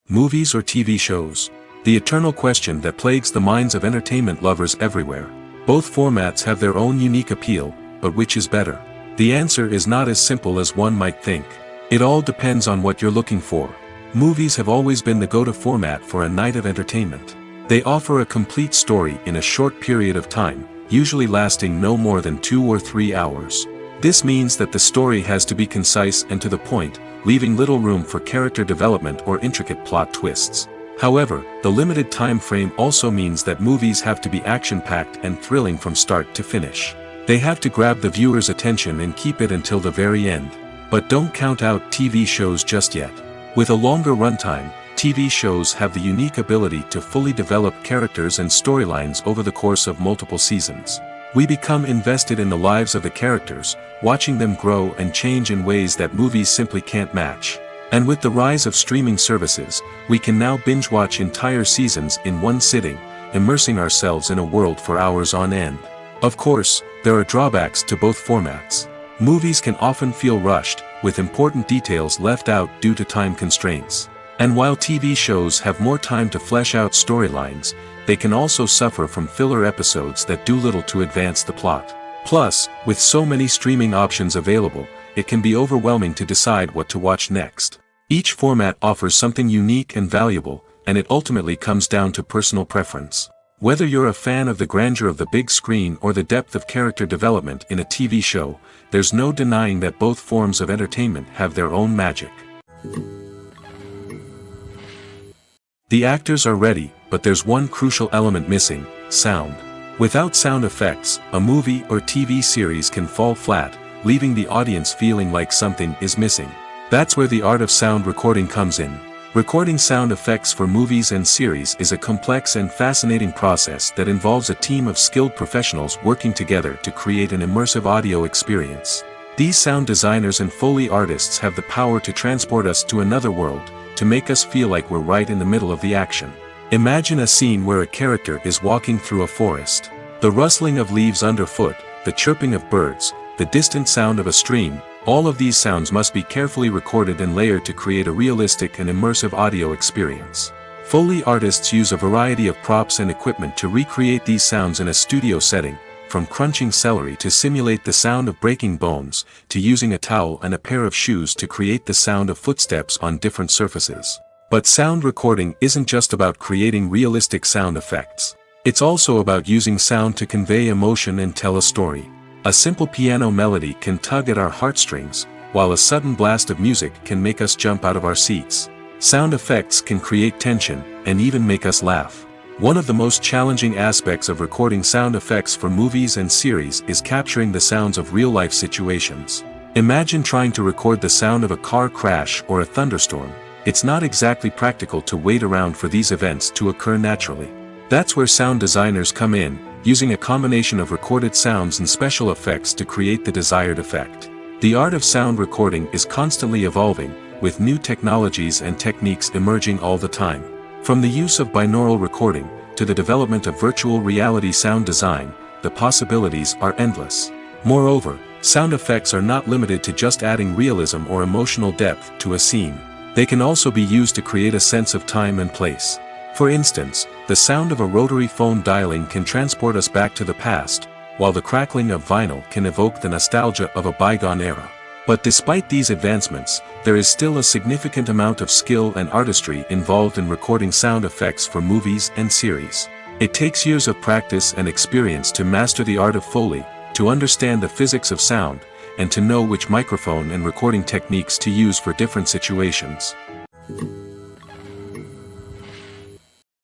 Movies or TV shows? The eternal question that plagues the minds of entertainment lovers everywhere. Both formats have their own unique appeal, but which is better? The answer is not as simple as one might think. It all depends on what you're looking for. Movies have always been the go-to format for a night of entertainment. They offer a complete story in a short period of time, usually lasting no more than 2 or 3 hours. This means that the story has to be concise and to the point, leaving little room for character development or intricate plot twists. However, the limited time frame also means that movies have to be action-packed and thrilling from start to finish. They have to grab the viewer's attention and keep it until the very end. But don't count out TV shows just yet. With a longer runtime, TV shows have the unique ability to fully develop characters and storylines over the course of multiple seasons. We become invested in the lives of the characters, watching them grow and change in ways that movies simply can't match. And with the rise of streaming services, we can now binge-watch entire seasons in one sitting, immersing ourselves in a world for hours on end. Of course, there are drawbacks to both formats. Movies can often feel rushed, with important details left out due to time constraints. And while TV shows have more time to flesh out storylines, they can also suffer from filler episodes that do little to advance the plot. Plus, with so many streaming options available, it can be overwhelming to decide what to watch next. Each format offers something unique and valuable, and it ultimately comes down to personal preference. Whether you're a fan of the grandeur of the big screen or the depth of character development in a TV show, there's no denying that both forms of entertainment have their own magic. The actors are ready, but there's one crucial element missing: sound. Without sound effects, a movie or TV series can fall flat, leaving the audience feeling like something is missing. That's where the art of sound recording comes in. Recording sound effects for movies and series is a complex and fascinating process that involves a team of skilled professionals working together to create an immersive audio experience. These sound designers and Foley artists have the power to transport us to another world, to make us feel like we're right in the middle of the action. Imagine a scene where a character is walking through a forest. The rustling of leaves underfoot, the chirping of birds, the distant sound of a stream, all of these sounds must be carefully recorded and layered to create a realistic and immersive audio experience. Foley artists use a variety of props and equipment to recreate these sounds in a studio setting, from crunching celery to simulate the sound of breaking bones, to using a towel and a pair of shoes to create the sound of footsteps on different surfaces. But sound recording isn't just about creating realistic sound effects. It's also about using sound to convey emotion and tell a story. A simple piano melody can tug at our heartstrings, while a sudden blast of music can make us jump out of our seats. Sound effects can create tension, and even make us laugh. One of the most challenging aspects of recording sound effects for movies and series is capturing the sounds of real-life situations. Imagine trying to record the sound of a car crash or a thunderstorm. It's not exactly practical to wait around for these events to occur naturally. That's where sound designers come in, using a combination of recorded sounds and special effects to create the desired effect. The art of sound recording is constantly evolving, with new technologies and techniques emerging all the time. From the use of binaural recording, to the development of virtual reality sound design, the possibilities are endless. Moreover, sound effects are not limited to just adding realism or emotional depth to a scene. They can also be used to create a sense of time and place. For instance, the sound of a rotary phone dialing can transport us back to the past, while the crackling of vinyl can evoke the nostalgia of a bygone era. But despite these advancements, there is still a significant amount of skill and artistry involved in recording sound effects for movies and series. It takes years of practice and experience to master the art of Foley, to understand the physics of sound, and to know which microphone and recording techniques to use for different situations.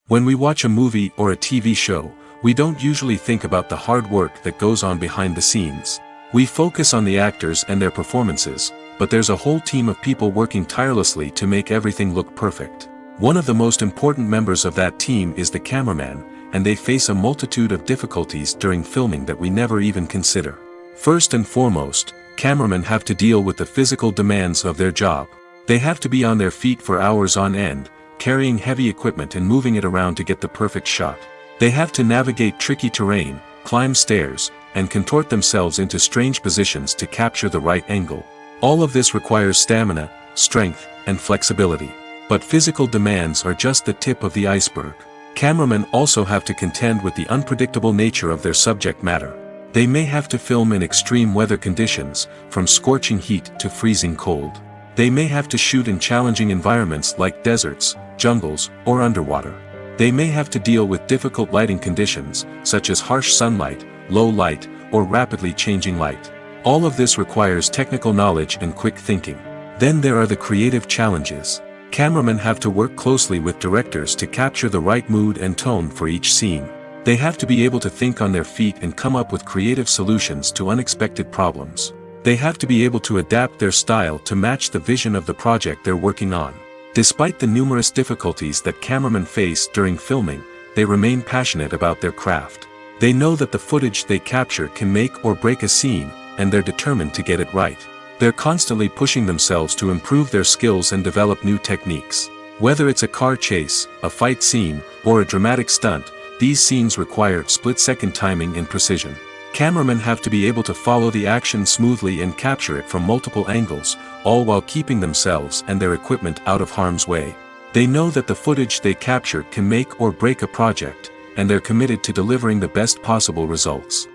When we watch a movie or a TV show, we don't usually think about the hard work that goes on behind the scenes. We focus on the actors and their performances, but there's a whole team of people working tirelessly to make everything look perfect. One of the most important members of that team is the cameraman, and they face a multitude of difficulties during filming that we never even consider. First and foremost, cameramen have to deal with the physical demands of their job. They have to be on their feet for hours on end, carrying heavy equipment and moving it around to get the perfect shot. They have to navigate tricky terrain, climb stairs, and contort themselves into strange positions to capture the right angle. All of this requires stamina, strength, and flexibility. But physical demands are just the tip of the iceberg. Cameramen also have to contend with the unpredictable nature of their subject matter. They may have to film in extreme weather conditions, from scorching heat to freezing cold. They may have to shoot in challenging environments like deserts, jungles, or underwater. They may have to deal with difficult lighting conditions, such as harsh sunlight, low light, or rapidly changing light. All of this requires technical knowledge and quick thinking. Then there are the creative challenges. Cameramen have to work closely with directors to capture the right mood and tone for each scene. They have to be able to think on their feet and come up with creative solutions to unexpected problems. They have to be able to adapt their style to match the vision of the project they're working on. Despite the numerous difficulties that cameramen face during filming, they remain passionate about their craft. They know that the footage they capture can make or break a scene, and they're determined to get it right. They're constantly pushing themselves to improve their skills and develop new techniques. Whether it's a car chase, a fight scene, or a dramatic stunt, these scenes require split-second timing and precision. Cameramen have to be able to follow the action smoothly and capture it from multiple angles, all while keeping themselves and their equipment out of harm's way. They know that the footage they capture can make or break a project, and they're committed to delivering the best possible results.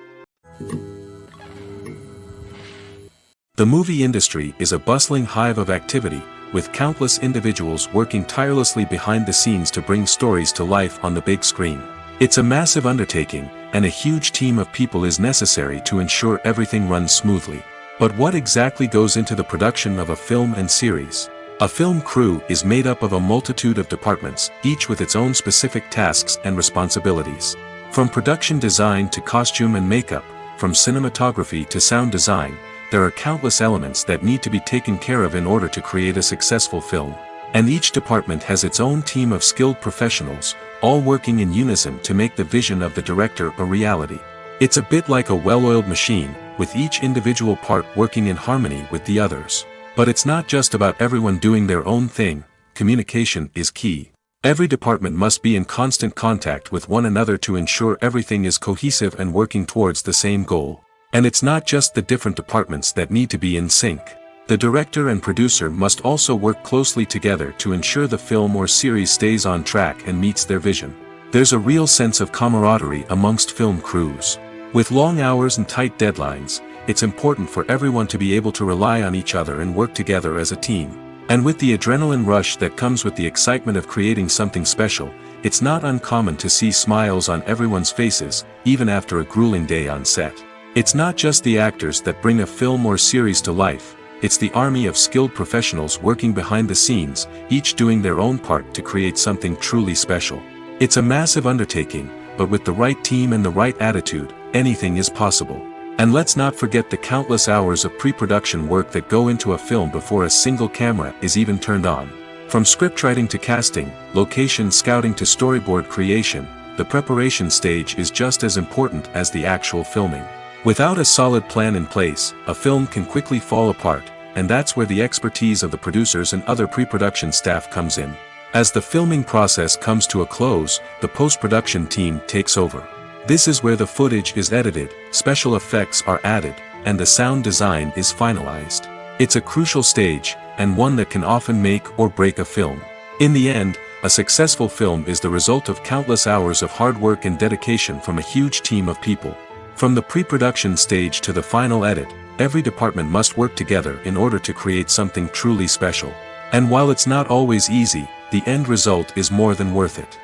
The movie industry is a bustling hive of activity, with countless individuals working tirelessly behind the scenes to bring stories to life on the big screen. It's a massive undertaking, and a huge team of people is necessary to ensure everything runs smoothly. But what exactly goes into the production of a film and series? A film crew is made up of a multitude of departments, each with its own specific tasks and responsibilities. From production design to costume and makeup, from cinematography to sound design, there are countless elements that need to be taken care of in order to create a successful film. And each department has its own team of skilled professionals, all working in unison to make the vision of the director a reality. It's a bit like a well-oiled machine, with each individual part working in harmony with the others. But it's not just about everyone doing their own thing. Communication is key. Every department must be in constant contact with one another to ensure everything is cohesive and working towards the same goal. And it's not just the different departments that need to be in sync. The director and producer must also work closely together to ensure the film or series stays on track and meets their vision. There's a real sense of camaraderie amongst film crews. With long hours and tight deadlines, it's important for everyone to be able to rely on each other and work together as a team. And with the adrenaline rush that comes with the excitement of creating something special, it's not uncommon to see smiles on everyone's faces, even after a grueling day on set. It's not just the actors that bring a film or series to life. It's the army of skilled professionals working behind the scenes, each doing their own part to create something truly special. It's a massive undertaking, but with the right team and the right attitude, anything is possible. And let's not forget the countless hours of pre-production work that go into a film before a single camera is even turned on. From scriptwriting to casting, location scouting to storyboard creation, the preparation stage is just as important as the actual filming. Without a solid plan in place, a film can quickly fall apart, and that's where the expertise of the producers and other pre-production staff comes in. As the filming process comes to a close, the post-production team takes over. This is where the footage is edited, special effects are added, and the sound design is finalized. It's a crucial stage, and one that can often make or break a film. In the end, a successful film is the result of countless hours of hard work and dedication from a huge team of people. From the pre-production stage to the final edit, every department must work together in order to create something truly special. And while it's not always easy, the end result is more than worth it.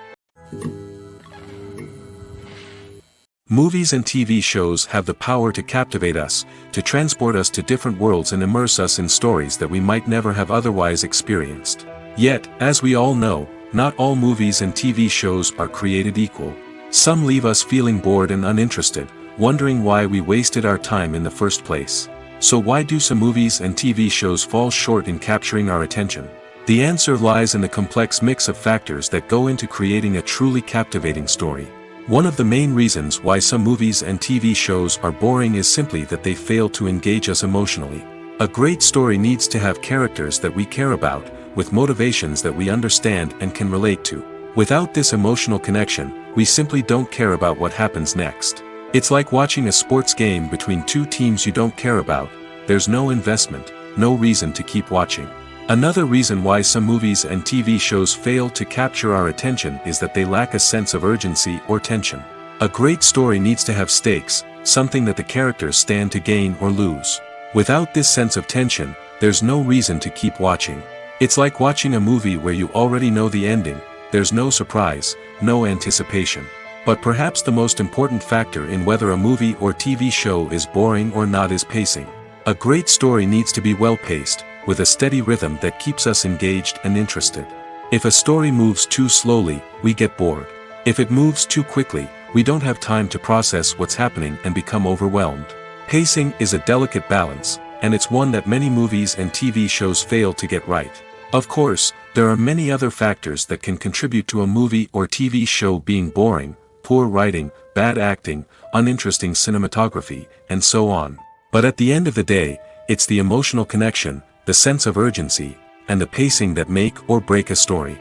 Movies and TV shows have the power to captivate us, to transport us to different worlds and immerse us in stories that we might never have otherwise experienced. Yet, as we all know, not all movies and TV shows are created equal. Some leave us feeling bored and uninterested, wondering why we wasted our time in the first place. So why do some movies and TV shows fall short in capturing our attention? The answer lies in the complex mix of factors that go into creating a truly captivating story. One of the main reasons why some movies and TV shows are boring is simply that they fail to engage us emotionally. A great story needs to have characters that we care about, with motivations that we understand and can relate to. Without this emotional connection, we simply don't care about what happens next. It's like watching a sports game between two teams you don't care about. There's no investment, no reason to keep watching. Another reason why some movies and TV shows fail to capture our attention is that they lack a sense of urgency or tension. A great story needs to have stakes, something that the characters stand to gain or lose. Without this sense of tension, there's no reason to keep watching. It's like watching a movie where you already know the ending. There's no surprise, no anticipation. But perhaps the most important factor in whether a movie or TV show is boring or not is pacing. A great story needs to be well-paced, with a steady rhythm that keeps us engaged and interested. If a story moves too slowly, we get bored. If it moves too quickly, we don't have time to process what's happening and become overwhelmed. Pacing is a delicate balance, and it's one that many movies and TV shows fail to get right. Of course, there are many other factors that can contribute to a movie or TV show being boring: poor writing, bad acting, uninteresting cinematography, and so on. But at the end of the day, it's the emotional connection, the sense of urgency, and the pacing that make or break a story.